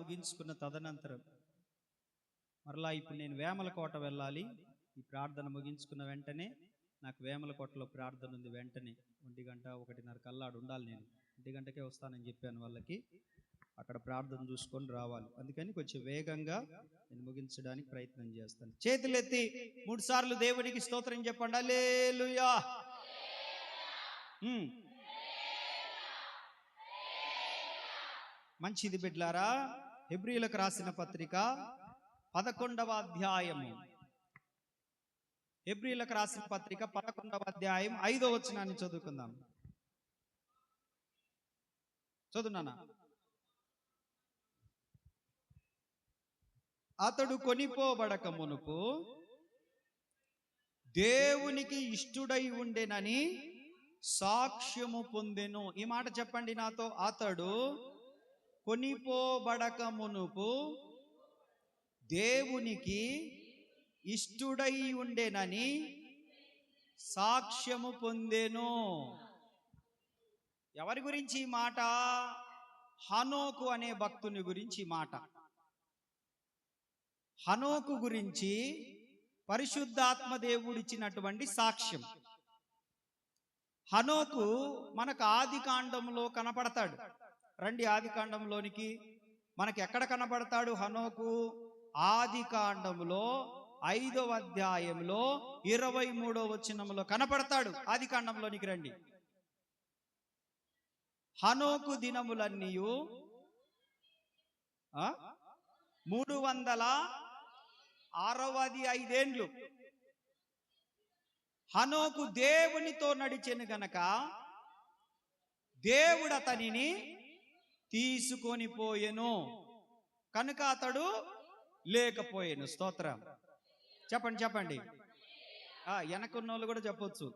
ముగించుకున్న తదనంతరం మరలా ఇప్పుడు నేను వేమలకోట వెళ్ళాలి. ఈ ప్రార్థన ముగించుకున్న వెంటనే నాకు వేమలకోటలో ప్రార్థన ఉంది. వెంటనే 1 గంట 1:30 కల్లా ఉండాలి. నేను 1 గంటకే వస్తానని చెప్పాను వాళ్ళకి. అక్కడ ప్రార్థన చూసుకొని రావాలి. అందుకని కొంచెం వేగంగా నేను ముగించడానికి ప్రయత్నం చేస్తాను. చేతులెత్తి 3 సార్లు దేవునికి స్తోత్రం చెప్పండి. హల్లెలూయా. మంచిది బిడ్లారా. హెబ్రీయులకు రాసిన పత్రిక 11వ అధ్యాయము. హెబ్రీయులకు రాసిన పత్రిక 11వ అధ్యాయం 5వ వచనాన్ని చదువుకుందాం. చదువునానా. అతడు కొనిపోబడక మునుపు దేవునికి ఇష్టుడై ఉండెనని సాక్ష్యము పొందెను. ఈ మాట చెప్పండి నాతో. అతడు కొనిపోబడక మునుపు దేవునికి ఇష్టుడై ఉండెనని సాక్ష్యము పొందెను. ఎవరి గురించి ఈ మాట? హనోకు అనే భక్తుని గురించి మాట. హనోకు గురించి పరిశుద్ధాత్మ దేవుడు ఇచ్చినటువంటి సాక్ష్యం. హనోకు మనకు ఆది కాండంలో కనపడతాడు. రండి ఆది కాండంలోనికి. మనకి ఎక్కడ కనపడతాడు హనోకు? ఆది కాండంలో 5వ అధ్యాయంలో 23వ వచనంలో కనపడతాడు. ఆది కాండంలోనికి రండి. హనోకు దినములన్నీయు 365 ఏండ్లు. హనోకు దేవునితో నడిచెను గనక దేవుడు అతనిని తీసుకొని పోయెను, కనుక అతడు లేకపోయాను. స్తోత్రం చెప్పండి చెప్పండి. వెనకున్న వాళ్ళు కూడా చెప్పొచ్చు.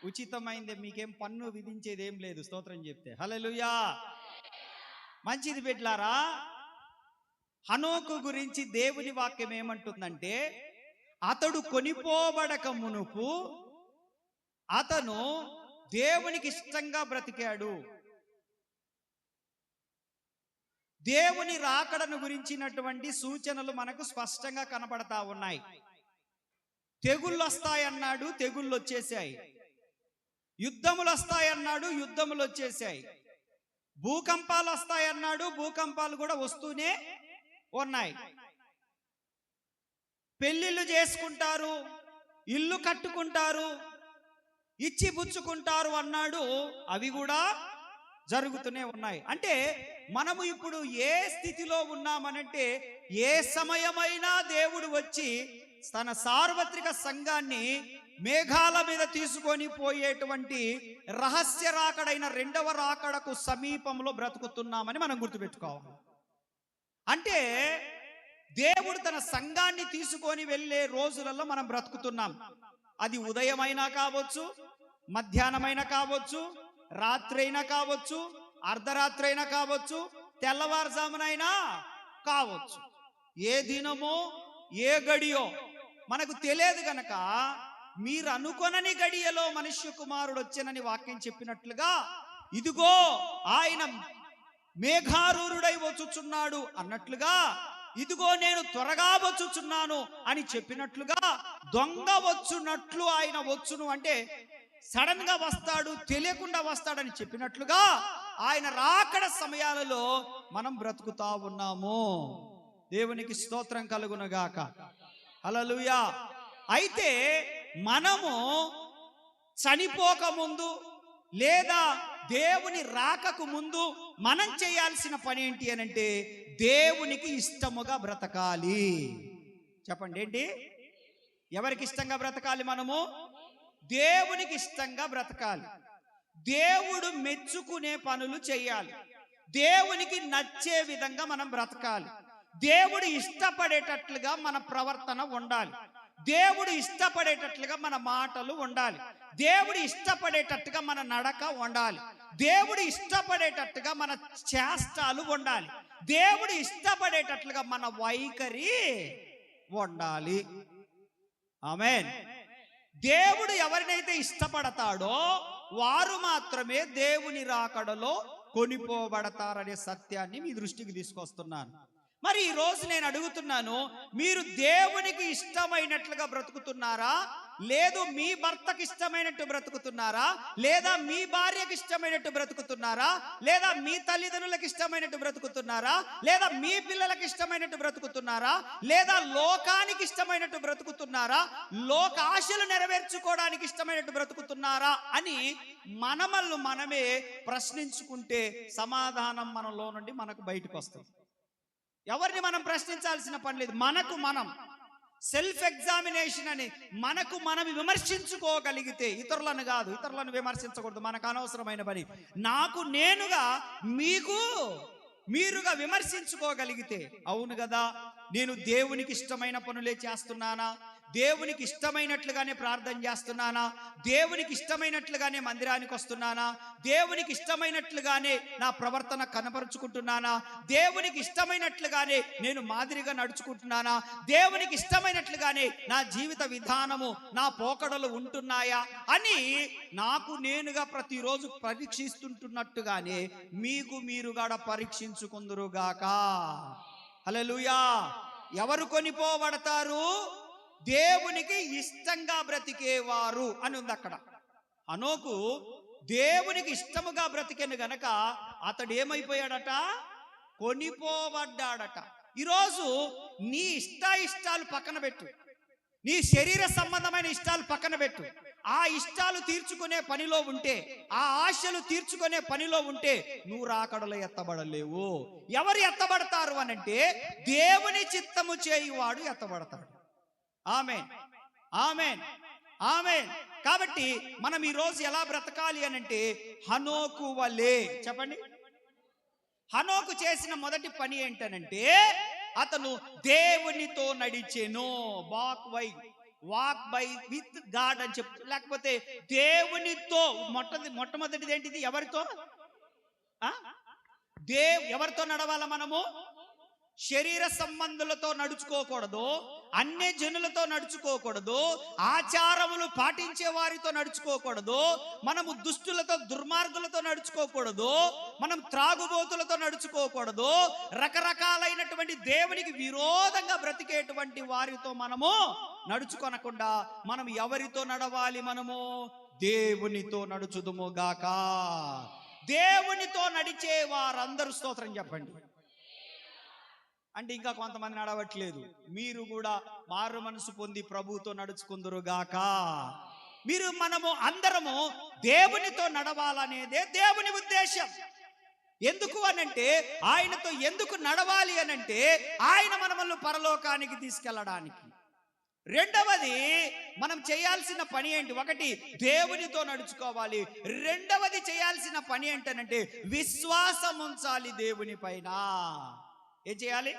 ఉచితమైందే, మీకేం పన్ను విధించేది ఏం లేదు. స్తోత్రం చెప్తే. హల్లెలూయా. మంచిది బిడ్లారా. హనోకు గురించి దేవుని వాక్యం ఏమంటుందంటే, అతడు కొనిపోబడక మునుపు అతను దేవునికి ఇష్టంగా బ్రతికాడు. దేవుని రాకడను గురించినటువంటి సూచనలు మనకు స్పష్టంగా కనబడతా ఉన్నాయి. తెగుళ్ళు వస్తాయన్నాడు, తెగుళ్ళు వచ్చేసాయి. యుద్ధములు వస్తాయన్నాడు, యుద్ధములు వచ్చేసాయి. భూకంపాలు వస్తాయన్నాడు, భూకంపాలు కూడా వస్తూనే ఉన్నాయి. పెళ్లిళ్ళు చేసుకుంటారు, ఇల్లు కట్టుకుంటారు, ఇచ్చి పుచ్చుకుంటారు అన్నాడు, అవి కూడా జరుగుతూనే ఉన్నాయి. అంటే మనము ఇప్పుడు ఏ స్థితిలో ఉన్నామనంటే, ఏ సమయమైనా దేవుడు వచ్చి తన సార్వత్రిక సంఘాన్ని మేఘాల మీద తీసుకొని పోయేటువంటి రహస్య రాకడైన 2వ రాకడకు సమీపంలో బ్రతుకుతున్నామని మనం గుర్తుపెట్టుకోవాలి. అంటే దేవుడు తన సంఘాన్ని తీసుకొని వెళ్ళే రోజులలో మనం బ్రతుకుతున్నాం. అది ఉదయమైనా కావచ్చు, మధ్యాహ్నమైనా కావచ్చు, రాత్రి అయినా కావచ్చు, అర్ధరాత్రి అయినా కావచ్చు, తెల్లవారుజామునైనా కావచ్చు. ఏ దినమో ఏ గడియో మనకు తెలియదు గనక, మీరు అనుకొనని గడియలో మనుష్య కుమారుడు వచ్చెనని వాక్యం చెప్పినట్లుగా, ఇదిగో ఆయన మేఘారూరుడై వచ్చుచున్నాడు అన్నట్లుగా, ఇదిగో నేను త్వరగా వచ్చుచున్నాను అని చెప్పినట్లుగా, దొంగ వచ్చునట్లు ఆయన వచ్చును అంటే సడన్ గా వస్తాడు, తెలియకుండా వస్తాడని చెప్పినట్లుగా ఆయన రాకడ సమయాలలో మనం బ్రతుకుతా ఉన్నాము. దేవునికి స్తోత్రం కలుగునుగాక. హల్లెలూయా. అయితే మనము చనిపోక ముందు లేదా దేవుని రాకకు ముందు మనం చేయాల్సిన పని ఏంటి అనంటే, దేవునికి ఇష్టముగా బ్రతకాలి. చెప్పండి ఏంటి? ఎవరికి ఇష్టంగా బ్రతకాలి? మనము దేవునికి ఇష్టంగా బ్రతకాలి. దేవుడు మెచ్చుకునే పనులు చేయాలి. దేవునికి నచ్చే విధంగా మనం బ్రతకాలి. దేవుడు ఇష్టపడేటట్లుగా మన ప్రవర్తన ఉండాలి. దేవుడు ఇష్టపడేటట్లుగా మన మాటలు ఉండాలి. దేవుడు ఇష్టపడేటట్టుగా మన నడక ఉండాలి. దేవుడు ఇష్టపడేటట్టుగా మన చేష్టాలు ఉండాలి. దేవుడు ఇష్టపడేటట్లుగా మన వైఖరి ఉండాలి. ఆమేన్. దేవుడు ఎవరినైతే ఇష్టపడతాడో వారు మాత్రమే దేవుని రాకడలో కొనిపోబడతారనే సత్యాన్ని మీ దృష్టికి తీసుకొస్తున్నాను. మరి ఈ రోజు నేను అడుగుతున్నాను, మీరు దేవునికి ఇష్టమైనట్లుగా బ్రతుకుతున్నారా, లేదు మీ భర్తకి ఇష్టమైనట్టు బ్రతుకుతున్నారా, లేదా మీ భార్యకి ఇష్టమైనట్టు బ్రతుకుతున్నారా, లేదా మీ తల్లిదండ్రులకు ఇష్టమైనట్టు బ్రతుకుతున్నారా, లేదా మీ పిల్లలకి ఇష్టమైనట్టు బ్రతుకుతున్నారా, లేదా లోకానికి ఇష్టమైనట్టు బ్రతుకుతున్నారా, లోక ఆశలు నెరవేర్చుకోవడానికి ఇష్టమైనట్టు బ్రతుకుతున్నారా అని మనమే ప్రశ్నించుకుంటే సమాధానం మనలో నుండి మనకు బయటకు వస్తుంది. ఎవరిని మనం ప్రశ్నించాల్సిన పని లేదు. మనం సెల్ఫ్ ఎగ్జామినేషన్ అని మనం విమర్శించుకోగలిగితే, ఇతరులను కాదు, ఇతరులను విమర్శించకూడదు, మనకు అనవసరమైన పని. నాకు నేనుగా మీరుగా విమర్శించుకోగలిగితే, అవును కదా, నేను దేవునికి ఇష్టమైన పనులే చేస్తున్నానా, దేవునికి ఇష్టమైనట్లుగానే ప్రార్థన చేస్తున్నానా, దేవునికి ఇష్టమైనట్లుగానే మందిరానికి వస్తున్నానా, దేవునికి ఇష్టమైనట్లుగానే నా ప్రవర్తన కనపరుచుకుంటున్నానా, దేవునికి ఇష్టమైనట్లుగానే నేను మాదిరిగా నడుచుకుంటున్నానా, దేవునికి ఇష్టమైనట్లుగానే నా జీవిత విధానము, నా పోకడలు ఉంటున్నాయా అని నాకు నేనుగా ప్రతిరోజు పరీక్షిస్తుంటున్నట్టుగానే మీరుగా పరీక్షించుకుందురుగాక. హల్లెలూయా. ఎవరు కొనిపోబడతారు? దేవునికి ఇష్టంగా బ్రతికేవారు అని ఉంది అక్కడ. హనోకు దేవునికి ఇష్టముగా బ్రతికెను గనక అతడు ఏమైపోయాడట? కొనిపోబడ్డాడట. ఈరోజు నీ ఇష్టాలు పక్కన పెట్టు, నీ శరీర సంబంధమైన ఇష్టాలు పక్కన పెట్టు. ఆ ఇష్టాలు తీర్చుకునే పనిలో ఉంటే, ఆ ఆశలు తీర్చుకునే పనిలో ఉంటే నువ్వు రాకడలో ఎత్తబడలేవు. ఎవరు ఎత్తబడతారు అనంటే దేవుని చిత్తము చేయువాడు ఎత్తబడతాడు. ఆమేన్, ఆమేన్, ఆమేన్. కాబట్టి మనం ఈ రోజు ఎలా బ్రతకాలి అనంటే హనోకు వలే. చెప్పండి, హనోకు చేసిన మొదటి పని ఏంటనంటే అతను దేవునితో నడిచెను. వాక్ బై విత్ గాడ్ అని చెప్తూ, లేకపోతే దేవునితో. మొట్టమొదటిది ఏంటిది? ఎవరితో? ఎవరితో నడవాల మనము? శరీర సంబంధులతో నడుచుకోకూడదు, అన్య జనులతో నడుచుకోకూడదు, ఆచారములు పాటించే వారితో నడుచుకోకూడదు, మనము దుష్టులతో దుర్మార్గులతో నడుచుకోకూడదు, మనం త్రాగుబోతులతో నడుచుకోకూడదు, రకరకాలైనటువంటి దేవునికి విరోధంగా బ్రతికేటువంటి వారితో మనము నడుచుకొనకుండా మనం ఎవరితో నడవాలి? మనము దేవునితో నడుచుదుము గాక. దేవునితో నడిచే వారందరూ స్తోత్రం చెప్పండి. అంటే ఇంకా కొంతమంది నడవట్లేదు. మీరు కూడా మారు మనసు పొంది ప్రభువుతో నడుచుకుందురుగాక. మనము అందరము దేవునితో నడవాలనేదే దేవుని ఉద్దేశం. ఎందుకు అనంటే, ఆయనతో ఎందుకు నడవాలి అనంటే ఆయన మనల్ని పరలోకానికి తీసుకెళ్ళడానికి. రెండవది మనం చేయాల్సిన పని ఏంటి? ఒకటి, దేవునితో నడుచుకోవాలి. రెండవది చేయాల్సిన పని ఏంటనంటే విశ్వాసం ఉంచాలి దేవుని పైన. ఏం చేయాలి?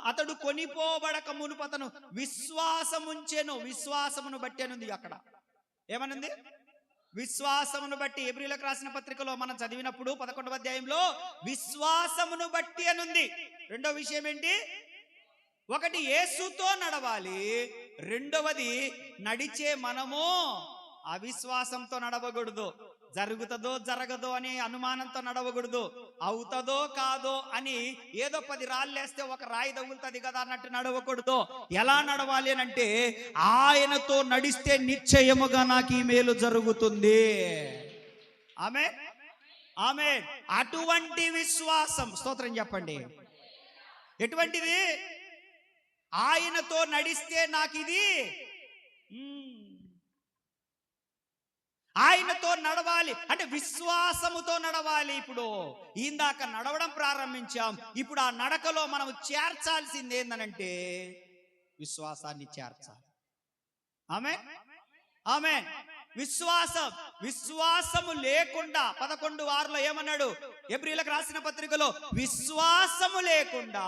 అతడు కొనిపోబడక మునుపు అతను విశ్వాసముంచెను. విశ్వాసమును బట్టి అనుంది అక్కడ. ఏమనుంది? విశ్వాసమును బట్టి. హెబ్రీయులకు రాసిన పత్రికలో మనం చదివినప్పుడు 11వ అధ్యాయంలో విశ్వాసమును బట్టి అనుంది. రెండో విషయం ఏంటి? ఒకటి, యేసుతో నడవాలి. రెండవది, నడిచే మనము అవిశ్వాసంతో నడవకూడదు. జరుగుతుందో జరగదో అని అనుమానంతో నడవకూడదు. అవుతుందో కాదో అని ఏదో 10 రాళ్ళు వేస్తే ఒక రాయి తగులుతుంది కదా అన్నట్టు నడవకూడదు. ఎలా నడవాలి అని అంటే ఆయనతో నడిస్తే నిశ్చయముగా నాకు ఈ మేలు జరుగుతుంది. ఆమేన్, ఆమేన్. అటువంటి విశ్వాసం, స్తోత్రం చెప్పండి. ఎటువంటిది? ఆయనతో నడిస్తే నాకు ఇది, ఆయనతో నడవాలి అంటే విశ్వాసముతో నడవాలి. ఇప్పుడు ఇందాక నడవడం ప్రారంభించాం. ఇప్పుడు ఆ నడకలో మనం చేర్చాల్సింది ఏందనంటే విశ్వాసాన్ని చేర్చాలి. ఆమేన్, ఆమేన్. విశ్వాసము లేకుండా 11:6 ఏమన్నాడు? హెబ్రీయులకు రాసిన పత్రికలో విశ్వాసము లేకుండా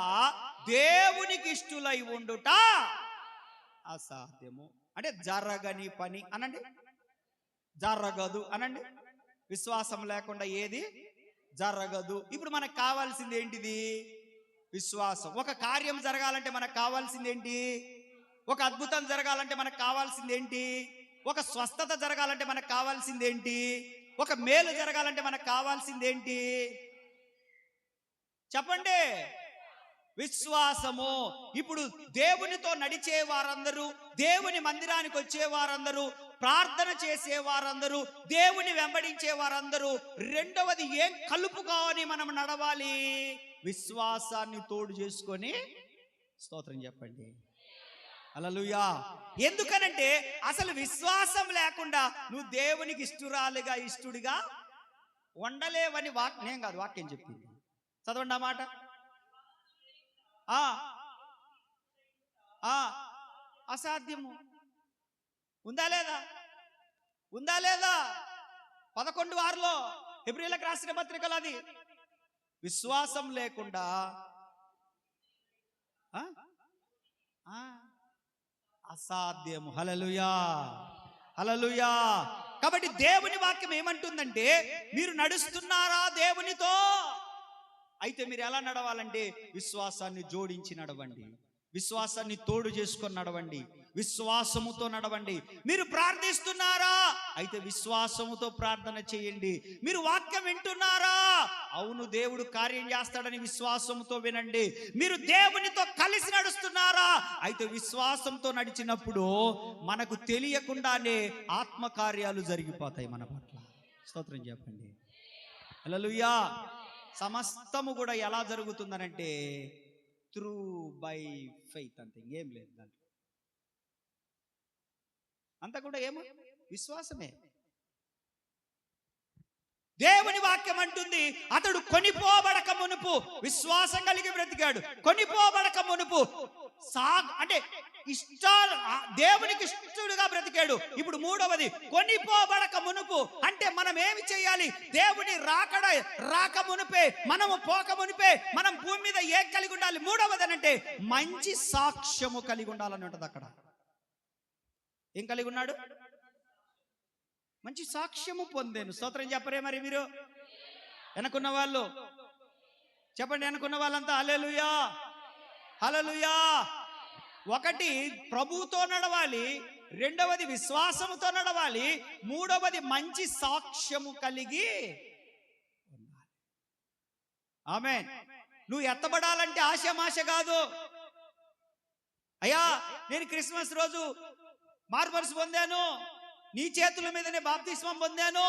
దేవునికి ఇష్టులై ఉండుట అసాధ్యము. అంటే జరగని పని అనండి, జరగదు అనండి. విశ్వాసం లేకుండా ఏది జరగదు. ఇప్పుడు మనకు కావాల్సింది ఏంటిది? విశ్వాసం. ఒక కార్యం జరగాలంటే మనకు కావాల్సింది ఏంటి? ఒక అద్భుతం జరగాలంటే మనకు కావాల్సింది ఏంటి? ఒక స్వస్థత జరగాలంటే మనకు కావాల్సింది ఏంటి? ఒక మేలు జరగాలంటే మనకు కావాల్సింది ఏంటి చెప్పండి? విశ్వాసము. ఇప్పుడు దేవునితో నడిచే వారందరూ, దేవుని మందిరానికి వచ్చే వారందరూ, ప్రార్థన చేసే వారందరూ, దేవుని వెంబడించే వారందరూ రెండవది ఏం కలుపుకొని మనం నడవాలి? విశ్వాసాన్ని తోడు చేసుకొని. స్తోత్రం చెప్పండి. హల్లెలూయా. ఎందుకనంటే అసలు విశ్వాసం లేకుండా నువ్వు దేవునికి ఇష్టురాలుగా ఇష్టుడిగా ఉండలేవని నేను కాదు, వాక్యం చెప్పింది. చదవండి ఆ మాట. అసాధ్యము. ఉందా లేదా? ఉందా లేదా? 11:6 హెబ్రీయులకు రాసిన పత్రికలో అది విశ్వాసం లేకుండా అసాధ్యము. హల్లెలూయా, హల్లెలూయా. కాబట్టి దేవుని వాక్యం ఏమంటుందంటే, మీరు నడుస్తున్నారా దేవునితో? అయితే మీరు ఎలా నడవాలంటే విశ్వాసాన్ని జోడించి నడవండి, విశ్వాసాన్ని తోడు చేసుకొని నడవండి, విశ్వాసముతో నడవండి. మీరు ప్రార్థిస్తున్నారా? అయితే విశ్వాసముతో ప్రార్థన చేయండి. మీరు వాక్యం వింటున్నారా? అవును, దేవుడు కార్యం చేస్తాడని విశ్వాసంతో వినండి. మీరు దేవునితో కలిసి నడుస్తున్నారా? అయితే విశ్వాసంతో నడిచినప్పుడు మనకు తెలియకుండానే ఆత్మకార్యాలు జరిగిపోతాయి మన పట్ల. స్తోత్రం చెప్పండి. హల్లెలూయా. సమస్తము కూడా ఎలా జరుగుతుందనంటే త్రూ బై ఫెయిత్, అంతే, ఇంకేం లేదు దాంట్లో. అంతా కూడా ఏమో విశ్వాసమే. దేవుని వాక్యం అంటుంది, అతడు కొనిపోబడక మునుపు విశ్వాసం కలిగి బ్రతికాడు. కొనిపోబడక మునుపు అంటే దేవునికి ఇష్టడుగా బ్రతికాడు. ఇప్పుడు మూడవది కొనిపోబడక మునుపు అంటే మనం ఏమి చేయాలి? దేవుని రాక మునిపే, మనము పోక మునిపే మనం భూమి మీద ఏం కలిగి ఉండాలి? మూడవది అంటే మంచి సాక్ష్యము కలిగి ఉండాలని ఉంటుంది అక్కడ. ఏం కలిగి ఉన్నాడు? మంచి సాక్ష్యము పొందాను. స్తోత్రం చెప్పరే మరి మీరు? వెనకున్న వాళ్ళు చెప్పండి. వెనకున్న వాళ్ళంతా హల్లెలూయా, హల్లెలూయా. ఒకటి ప్రభువుతో నడవాలి, రెండవది విశ్వాసముతో నడవాలి, మూడవది మంచి సాక్ష్యము కలిగి ఉండాలి. ఆమేన్. నువ్వు ఎత్తబడాలంటే ఆశమాశ కాదు. అయ్యా, నేను క్రిస్మస్ రోజు మార్మర్స్ పొందాను, నీ చేతుల మీదనే బాప్తిస్మం పొందాను.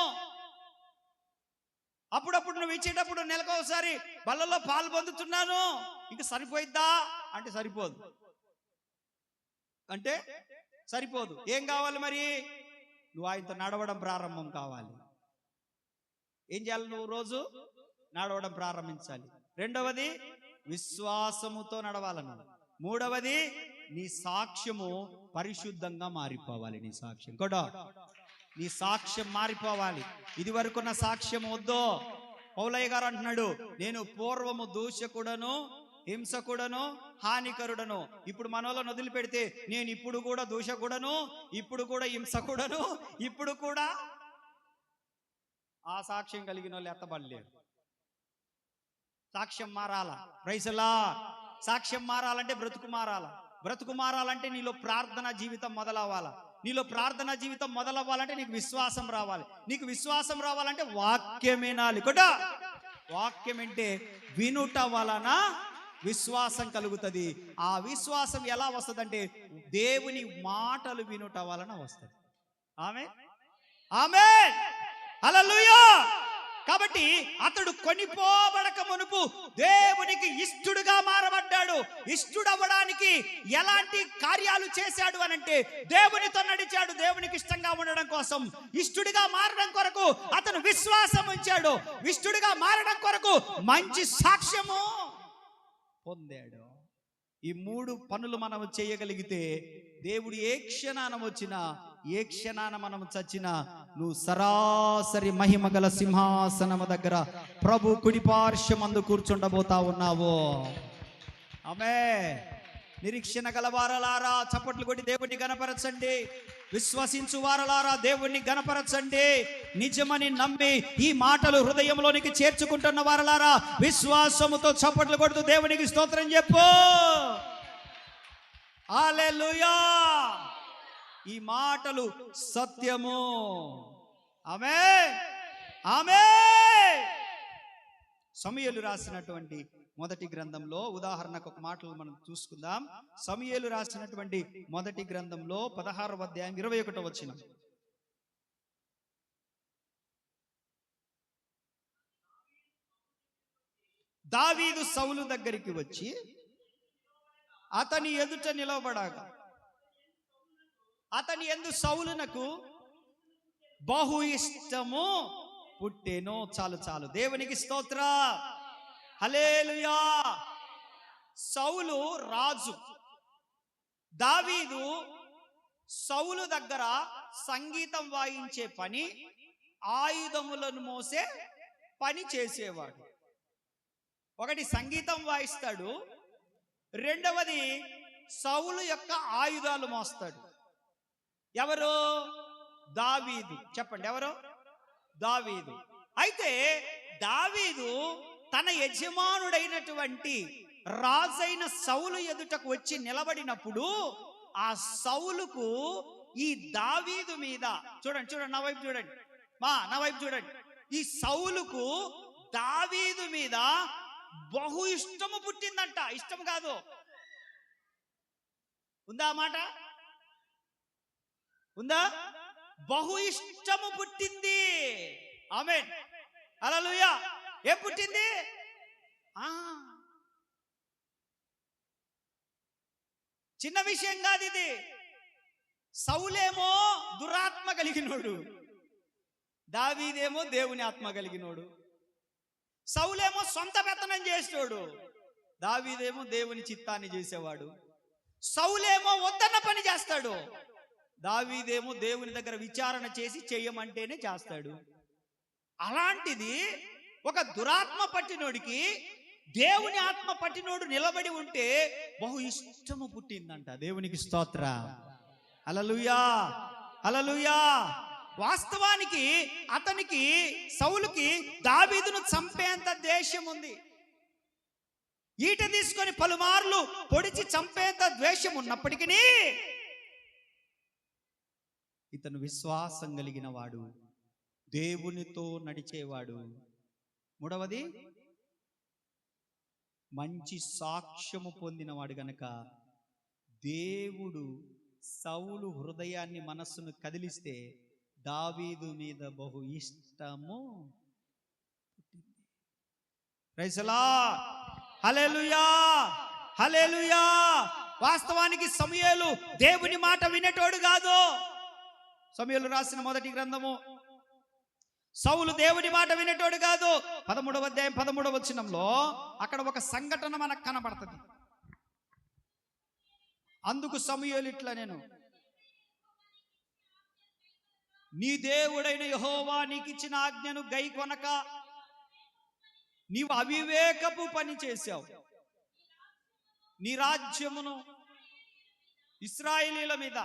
అప్పుడప్పుడు నువ్వు ఇచ్చేటప్పుడు నెలకోసారి బల్లలో పాలు పొందుతున్నాను, ఇంక సరిపోయిద్దా అంటే సరిపోదు. అంటే సరిపోదు. ఏం కావాలి మరి? నువ్వు ఆయనతో నడవడం ప్రారంభం కావాలి. ఏం చేయాలి? నువ్వు రోజు నడవడం ప్రారంభించాలి. రెండవది విశ్వాసముతో నడవాలను. మూడవది నీ సాక్ష్యము పరిశుద్ధంగా మారిపోవాలి. నీ సాక్ష్యం కూడా, నీ సాక్ష్యం మారిపోవాలి. ఇది వరకున్న సాక్ష్యం వద్దు. పౌలయ్య గారు అంటున్నాడు, నేను పూర్వము దూషకుడను, హింసకుడను, హానికరుడను. ఇప్పుడు మనలో వదిలి పెడితే నేను ఇప్పుడు కూడా దూషకుడను, ఇప్పుడు కూడా హింసకుడను, ఇప్పుడు కూడా ఆ సాక్ష్యం కలిగిన వాళ్ళు ఎత్తబడలేరు. సాక్ష్యం మారాలా? Praise lord. సాక్ష్యం మారాలంటే బ్రతుకు మారాలా. బ్రతుకు మారాలంటే నీలో ప్రార్థన జీవితం మొదలవ్వాలా. నీలో ప్రార్థన జీవితం మొదలవ్వాలంటే నీకు విశ్వాసం రావాలి. నీకు విశ్వాసం రావాలంటే వాక్యం వినాలి కూడా. వాక్యం అంటే వినుట వలన విశ్వాసం కలుగుతుంది. ఆ విశ్వాసం ఎలా వస్తుందంటే దేవుని మాటలు వినుట వలన వస్తుంది. ఆమేన్, ఆమేన్, హల్లెలూయా. కాబట్టి అతడు కొనిపోబడక మునుపు దేవునికి ఇష్టుడుగా మారబడ్డాడు. ఇష్టుడవ్వడానికి ఎలాంటి కార్యాలు చేశాడు అనంటే దేవునితో నడిచాడు. దేవునికి ఇష్టంగా ఉండడం కోసం ఇష్టుడిగా మారడం కొరకు అతను విశ్వాసం ఉంచాడు. ఇష్టుడిగా మారడం కొరకు మంచి సాక్ష్యము పొందాడు. ఈ మూడు పనులు మనం చేయగలిగితే దేవుడు ఏ క్షణాన వచ్చినా, ఏ క్షణాన మనం చచ్చినా, నువ్వు సరాసరి మహిమ గల సింహాసనము దగ్గర ప్రభు కుడిపార్శ్వమందు కూర్చుండబోతా ఉన్నావు. ఆమేన్. నిరీక్షణ గల వారలారా చప్పట్లు కొట్టి దేవుణ్ణి గణపరచండి. విశ్వసించు వారలారా దేవుణ్ణి గణపరచండి. నిజమని నమ్మి ఈ మాటలు హృదయంలోనికి చేర్చుకుంటున్న వారలారా విశ్వాసముతో చప్పట్లు కొడుతూ దేవునికి స్తోత్రం చెప్పు. హల్లెలూయా. ఈ మాటలు సత్యము. ఆమేన్. ఆమేన్. సమూయేలు రాసినటువంటి మొదటి గ్రంథంలో ఉదాహరణకు ఒక మాటలు మనం చూసుకుందాం. సమూయేలు రాసినటువంటి మొదటి గ్రంథంలో 16వ అధ్యాయం 21వ వచనం. దావీదు సౌలు దగ్గరికి వచ్చి అతని ఎదుట నిలవబడగా అతని యందు సౌలునకు బహు ఇష్టము పుట్టెను. చాలు చాలు, దేవునికి స్తోత్ర, హల్లెలూయా. సౌలు రాజు. దావీదు సౌలు దగ్గర సంగీతం వాయించే పని, ఆయుధములను మోసే పని చేసేవాడు. ఒకటి సంగీతం వాయిస్తాడు, రెండవది సౌలు యొక్క ఆయుధాలు మోస్తాడు. ఎవరు? దావీదు. చెప్పండి, ఎవరు? దావీదు. అయితే దావీదు తన యజమానుడైనటువంటి రాజైన సౌలు ఎదుటకు వచ్చి నిలబడినప్పుడు ఆ సౌలుకు ఈ దావీదు మీద, చూడండి చూడండి, నా వైపు చూడండి, నా వైపు చూడండి, ఈ సౌలుకు దావీదు మీద బహు ఇష్టము పుట్టిందంట. ఇష్టం కాదు, ఉందా మాట? ఉందా? బహు ఇష్టము పుట్టింది. ఆమేన్, హల్లెలూయా. ఏం పుట్టింది? చిన్న విషయం కాదు ఇది. సౌలేమో దురాత్మ కలిగినోడు, దావీదేమో దేవుని ఆత్మ కలిగినోడు. సౌలేమో సొంత పెత్తనం చేసేవాడు, దావీదేమో దేవుని చిత్తాన్ని చేసేవాడు. సౌలేమో వద్దన్న పని చేస్తాడు, దావీదేమో దేవుని దగ్గర విచారణ చేసి చెయ్యమంటేనే చేస్తాడు. అలాంటిది ఒక దురాత్మ పట్టినోడికి దేవుని ఆత్మ పట్టినోడు నిలబడి ఉంటే బహు ఇష్టము పుట్టిందంట. దేవునికి స్తోత్ర, హల్లెలూయా, హల్లెలూయా. వాస్తవానికి అతనికి, సౌలుకి దావీదును చంపేంత ద్వేషం ఉంది. ఈట తీసుకొని పలుమార్లు పొడిచి చంపేంత ద్వేషం ఉన్నప్పటికీ ఇతను విశ్వాసం కలిగిన వాడు, దేవునితో నడిచేవాడు. మూడవది, మంచి సాక్ష్యము పొందినవాడు గనక దేవుడు సౌలు హృదయాన్ని, మనస్సును కదిలిస్తే దావీదు మీద బహు ఇష్టము పుట్టింది. ప్రైజ్ ది లార్డ్, హల్లెలూయా, హల్లెలూయా. వాస్తవానికి సమూయేలు దేవుని మాట వినేటోడు కాదు. సమూయేలు రాసిన మొదటి గ్రంథము, సౌలు దేవుని మాట వినేటోడు కాదు. 13వ అధ్యాయం 13వ వచనంలో అక్కడ ఒక సంఘటన మనకు కనబడుతుంది. అందుకు సమూయేలు ఇట్లా, నేను నీ దేవుడైన యెహోవా నీకిచ్చిన ఆజ్ఞను గైకొనక నీవు అవివేకపు పని చేశావు. నీ రాజ్యమును ఇశ్రాయేలీయుల మీద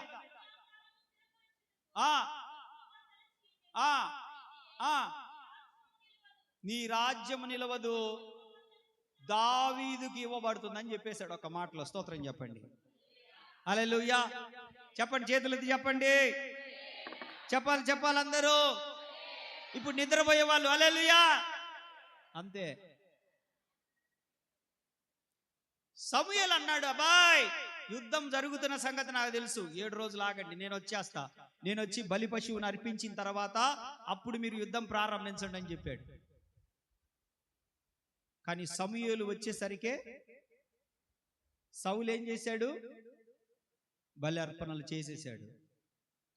నీ రాజ్యము నిలవదు, దావీదుకి ఇవ్వబడుతుందని చెప్పేశాడు ఒక మాటలో. స్తోత్రం చెప్పండి, హల్లెలూయా. చెప్పండి, చేతులెత్తి చెప్పండి, చెప్పాలి చెప్పాలి అందరూ. ఇప్పుడు నిద్రపోయే వాళ్ళు హల్లెలూయా అంతే. సమూయేలు అన్నాడు, అబ్బాయ్ యుద్ధం జరుగుతున్న సంగతి నాకు తెలుసు, 7 రోజులు ఆగండి, నేను వచ్చేస్తా, నేను వచ్చి బలి పశువును అర్పించిన తర్వాత అప్పుడు మీరు యుద్ధం ప్రారంభించండి అని చెప్పాడు. కానీ సమూయేలు వచ్చేసరికే సౌలు ఏం చేశాడు? బలి అర్పణలు చేసేసాడు.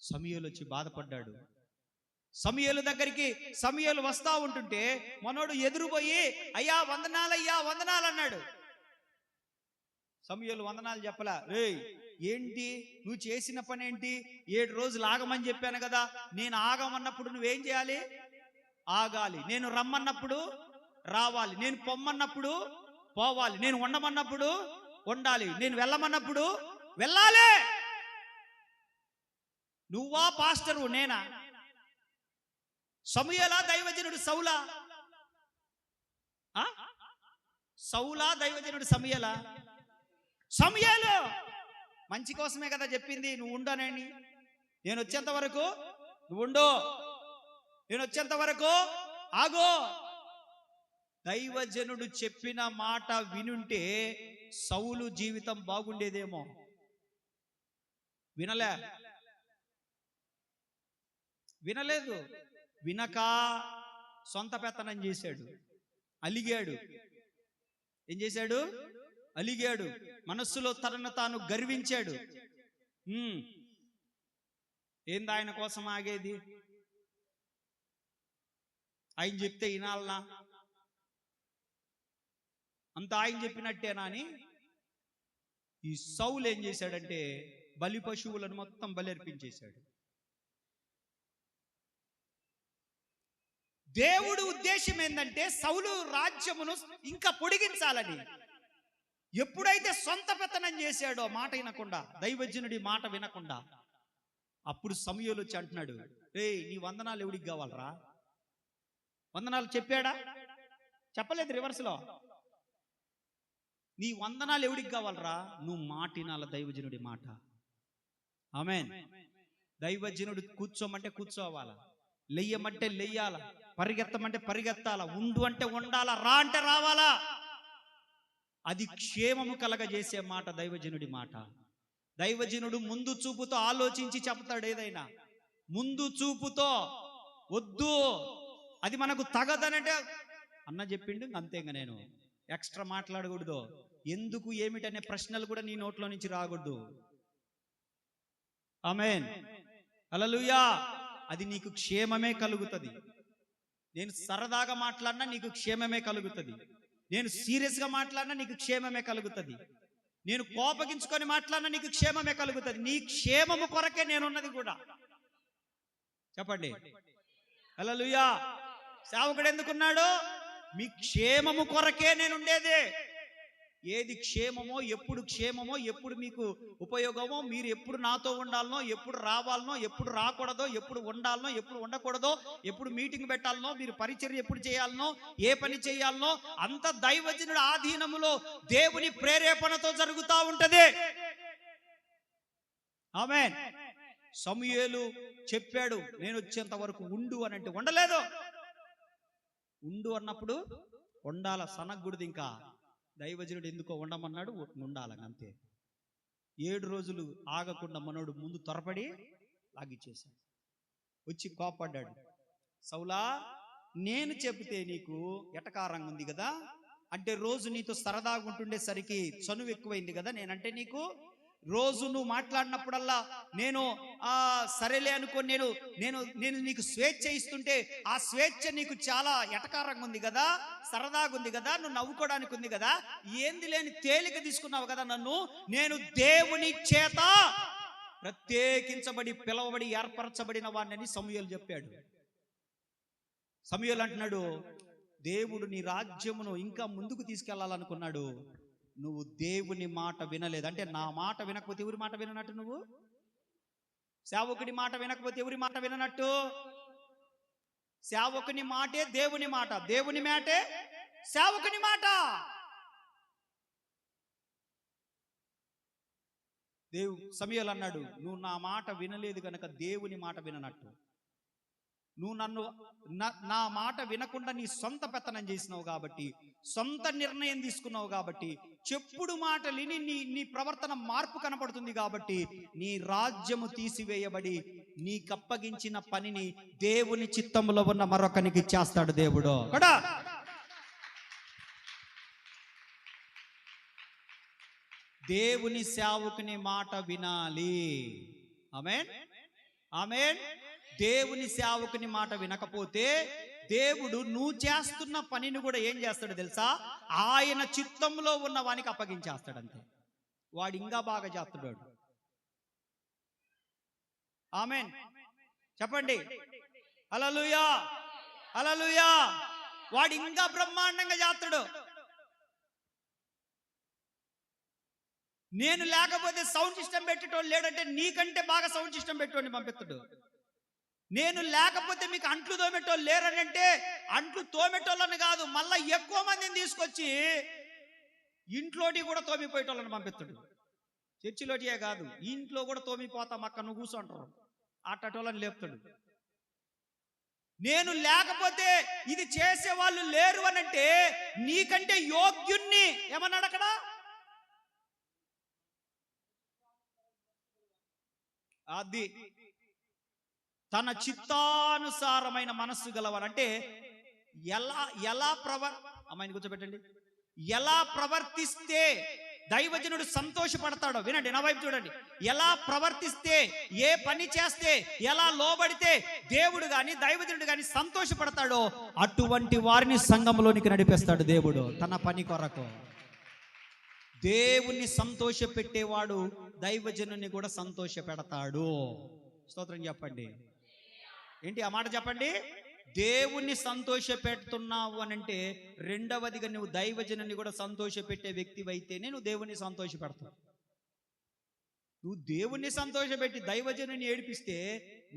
సమూయేలు వచ్చి బాధపడ్డాడు. సమూయేలు దగ్గరికి సమూయేలు వస్తా ఉంటుంటే మనోడు ఎదురుపోయి, అయ్యా వందనాలయ్యా వందనాలు అన్నాడు. సమూయేలు వందనాలు చెప్పలా. రేయ్ ఏంటి నువ్వు చేసిన పని ఏంటి? 7 రోజులు ఆగమని చెప్పాను కదా. నేను ఆగమన్నప్పుడు నువ్వేం చేయాలి? ఆగాలి. నేను రమ్మన్నప్పుడు రావాలి. నేను పొమ్మన్నప్పుడు పోవాలి. నేను ఉండమన్నప్పుడు ఉండాలి. నేను వెళ్ళమన్నప్పుడు వెళ్ళాలి. నువ్వా పాస్టరు, నేనా? సమూయేలా దైవజనుడు సౌలా? సౌలా దైవజనుడు సమూయేలా? సమూయేలు మంచి కోసమే కదా చెప్పింది, నువ్వు ఉండనని. నేను వచ్చేంత వరకు నువ్వు ఉండు, నేను వచ్చేంత వరకు ఆగో. దైవజనుడు చెప్పిన మాట వినుంటే సౌలు జీవితం బాగుండేదేమో. వినలేదు. వినక సొంత పెత్తనం చేశాడు, అలిగాడు. ఏం చేశాడు? అలిగాడు. మనస్సులో తనను తాను గర్వించాడు. ఏంది ఆయన కోసం ఆగేది? ఆయన చెప్తే వినాలనా? అంత ఆయన చెప్పినట్టేనా అని ఈ సౌలు ఏం చేశాడంటే బలి పశువులను మొత్తం బలర్పించేశాడు. దేవుడు ఉద్దేశం ఏంటంటే సౌలు రాజ్యమును ఇంకా పొడిగించాలని. ఎప్పుడైతే సొంత పెత్తనం చేశాడో, మాట వినకుండా, దైవజనుడి మాట వినకుండా, అప్పుడు సమూయేలు వచ్చి అంటున్నాడు, నీ వందనాలు ఎవడికి కావాలరా? వందనాలు చెప్పాడా? చెప్పలేదు. రివర్స్లో, నీ వందనాలు ఎవడికి కావాలరా? నువ్వు మాట వినాల, దైవజనుడి మాట. ఆమేన్. దైవజనుడు కూర్చోమంటే కూర్చోవాలా, లెయ్యమంటే లెయ్యాల, పరిగెత్తమంటే పరిగెత్తాల, ఉండు అంటే ఉండాలా, రా అంటే రావాలా. అది క్షేమము కలగజేసే మాట దైవజనుడి మాట. దైవజనుడు ముందు చూపుతో ఆలోచించి చెప్తాడు. ఏదైనా ముందు చూపుతో, వద్దు అది మనకు తగదనంటే అన్న చెప్పిండు, అంతేగా, నేను ఎక్స్ట్రా మాట్లాడకూడదు. ఎందుకు ఏమిటనే ప్రశ్నలు కూడా నీ నోట్లో నుంచి రాకూడదు. ఆమేన్. హల్లెలూయా. అది నీకు క్షేమమే కలుగుతుంది. నేను సరదాగా మాట్లాడినా నీకు క్షేమమే కలుగుతుంది. నేను సీరియస్గా మాట్లాడినా నీకు క్షేమమే కలుగుతుంది. నేను కోపగించుకొని మాట్లాడినా నీకు క్షేమమే కలుగుతుంది. నీ క్షేమము కొరకే నేనున్నది కూడా. చెప్పండి హల్లెలూయా. సేవకుడు ఎందుకున్నాడు? మీ క్షేమము కొరకే నేనుండేది. ఏది క్షేమమో, ఎప్పుడు క్షేమమో, ఎప్పుడు మీకు ఉపయోగమో, మీరు ఎప్పుడు నాతో ఉండాలనో, ఎప్పుడు రావాలనో, ఎప్పుడు రాకూడదో, ఎప్పుడు ఉండాలనో, ఎప్పుడు ఉండకూడదో, ఎప్పుడు మీటింగ్ పెట్టాలనో, మీరు పరిచర్య ఎప్పుడు చేయాలనో, ఏ పని చేయాలనో, అంత దైవజనుడు ఆధీనములో దేవుని ప్రేరేపణతో జరుగుతూ ఉంటది. ఆమేన్. సమూయేలు చెప్పాడు, నేను వచ్చేంత వరకు ఉండు అని అంటే ఉండలేదు. ఉండు అన్నప్పుడు ఉండాల, సనగ్గుడిది. ఇంకా దైవజనుడు ఎందుకో ఉండమన్నాడు, ఉండాల, అంతే. 7 రోజులు ఆగకుండా మనోడు ముందు త్వరపడి లాగిచ్చేశాడు. వచ్చి కోపడ్డాడు. సౌలా, నేను చెబితే నీకు ఎటకారంగా ఉంది కదా, అంటే రోజు నీతో సరదాగా ఉంటుండేసరికి చనువు ఎక్కువైంది కదా, నేనంటే నీకు రోజు నువ్వు మాట్లాడినప్పుడల్లా నేను సరేలే అనుకో, నేను నీకు స్వేచ్ఛ ఇస్తుంటే ఆ స్వేచ్ఛ నీకు చాలా ఎటకారంగా ఉంది కదా, సరదాగా ఉంది కదా, నువ్వు నవ్వుకోవడానికి ఉంది కదా, ఏంది లేని తేలిక తీసుకున్నావు కదా నన్ను. నేను దేవుని చేత ప్రత్యేకించబడి, పిలవబడి, ఏర్పరచబడిన వాడిని సమూయేలు చెప్పాడు. సమూయేలు అంటున్నాడు, దేవుడు నీ రాజ్యమును ఇంకా ముందుకు తీసుకెళ్లాలనుకున్నాడు, నువ్వు దేవుని మాట వినలేదు. అంటే నా మాట వినకపోతే ఎవరి మాట విననట్టు? నువ్వు సేవకుడి మాట వినకపోతే ఎవరి మాట విననట్టు? సేవకుని మాటే దేవుని మాట, దేవుని మాటే సేవకుని మాట. సమూయేలు అన్నాడు, నువ్వు నా మాట వినలేదు కనుక దేవుని మాట విననట్టు. నువ్వు నా మాట వినకుండా నీ సొంత పెత్తనం చేసినావు కాబట్టి, సొంత నిర్ణయం తీసుకున్నావు కాబట్టి, చెప్పుడు మాటలిని నీ ప్రవర్తన మార్పు కనపడుతుంది కాబట్టి, నీ రాజ్యము తీసివేయబడి నీకప్పగించిన పనిని దేవుని చిత్తములో ఉన్న మరొకనికి చేస్తాడు దేవుడు. కదా, దేవుని సేవకుని మాట వినాలి. ఆమేన్, ఆమేన్. దేవుని సేవకుని మాట వినకపోతే దేవుడు నువ్వు చేస్తున్న పనిని కూడా ఏం చేస్తాడు తెలుసా? ఆయన చిత్తంలో ఉన్న వానికి అప్పగించేస్తాడు. అంతే. వాడు ఇంకా బాగా చేస్తాడు. ఆమేన్. చెప్పండి హల్లెలూయా, హల్లెలూయా. వాడు ఇంకా బ్రహ్మాండంగా చేస్తాడు. నేను లేకపోతే సౌండ్ సిస్టమ్ పెట్టేటోళ్ళు లేడంటే నీకంటే బాగా సౌండ్ సిస్టమ్ పెట్టేవాడిని పంపిస్తాడు. నేను లేకపోతే మీకు అంట్లు తోమెట్టోళ్ళు లేరని అంటే అంట్లు తోమెట్టోళ్ళని కాదు, మళ్ళా ఎక్కువ మందిని తీసుకొచ్చి ఇంట్లోటి కూడా తోమిపోయేటోళ్ళని పంపిస్తాడు. చర్చిలోటియే కాదు, ఇంట్లో కూడా తోమిపోతాం అక్క నువ్వు కూర్చోంటారు, అట్టటోళ్ళని లేపుతాడు. నేను లేకపోతే ఇది చేసే వాళ్ళు లేరు అనంటే నీకంటే యోగ్యుణ్ణి ఏమన్నాడు అక్కడ? అది తన చిత్తానుసారమైన మనస్సు గలవాడు. అంటే ఎలా అమ్మాయిని కూర్చోబెట్టండి. ఎలా ప్రవర్తిస్తే దైవజనుడు సంతోషపడతాడో వినండి, నా వైపు చూడండి. ఎలా ప్రవర్తిస్తే, ఏ పని చేస్తే, ఎలా లోబడితే దేవుడు గాని దైవజనుడు గాని సంతోషపడతాడో అటువంటి వారిని సంఘంలోనికి నడిపిస్తాడు దేవుడు తన పని కొరకు. దేవుణ్ణి సంతోష పెట్టేవాడు దైవజనుని కూడా సంతోష పెడతాడు. స్తోత్రం చెప్పండి. ఏంటి ఆ మాట చెప్పండి? దేవుణ్ణి సంతోష పెడుతున్నావు అనంటే రెండవదిగా నువ్వు దైవజనుని కూడా సంతోష పెట్టే వ్యక్తివైతేనే నువ్వు దేవుణ్ణి సంతోష పెడతావు. నువ్వు దేవుణ్ణి సంతోష పెట్టి దైవజనుని ఏడిపిస్తే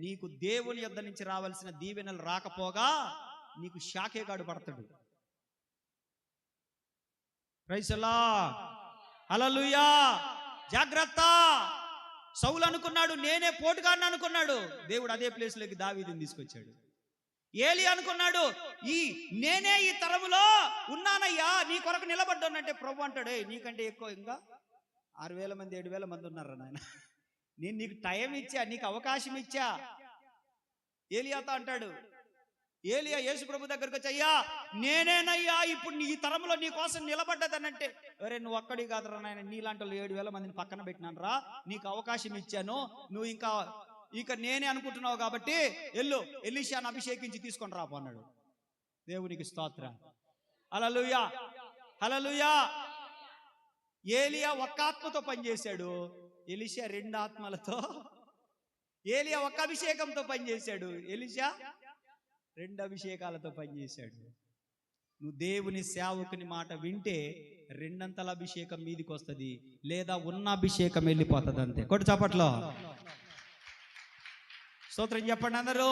నీకు దేవుని యొద్ద నుంచి రావాల్సిన దీవెనలు రాకపోగా నీకు శాఖేగాడు పడతాడు. ప్రైజ్ లార్డ్, హల్లెలూయా. జాగ్రత్త. సౌలు అనుకున్నాడు నేనే పోటుగాడిని అనుకున్నాడు. దేవుడు అదే ప్లేస్ లోకి దావీదుని తీసుకొచ్చాడు. ఏలి అనుకున్నాడు నేనే ఈ తరములో ఉన్నానయ్యా, నీ కొరకు నిలబడ్డానంటే ప్రభు అంటాడు నీకంటే ఎక్కువ ఇంకా 6,000 మంది 7,000 మంది ఉన్నారా నాయన, నేను నీకు టైం ఇచ్చా, నీకు అవకాశం ఇచ్చా. ఏలియాతో అంటాడు, ఏలియా యేసు ప్రభు దగ్గరకు వచ్చి అయ్యా నేనేనయ్యా ఇప్పుడు నీ తరంలో నీ కోసం నిలబడ్డదనంటే, అరే నువ్వు ఒక్కడి కాదురా నాయన, నీలాంటి 7,000 మందిని పక్కన పెట్టినాను రా, నీకు అవకాశం ఇచ్చాను, నువ్వు ఇక నేనే అనుకుంటున్నావు కాబట్టి ఎలీషాను అభిషేకించి తీసుకొని రాపో అన్నాడు. దేవునికి స్తోత్రం. హల్లెలూయా, హల్లెలూయా. ఏలియా ఒక్క ఆత్మతో పనిచేశాడు, ఎలీషా 2 ఆత్మలతో. ఏలియా ఒక్క అభిషేకంతో పనిచేశాడు, ఎలీషా 2 అభిషేకాలతో పనిచేశాడు. నువ్వు దేవుని సేవకుని మాట వింటే 2 అంతల అభిషేకం మీదికి వస్తుంది, లేదా ఉన్న అభిషేకం వెళ్ళిపోతుంది అంతే. కొట్టు చప్పట్లో స్తోత్రం చెప్పండి అందరూ.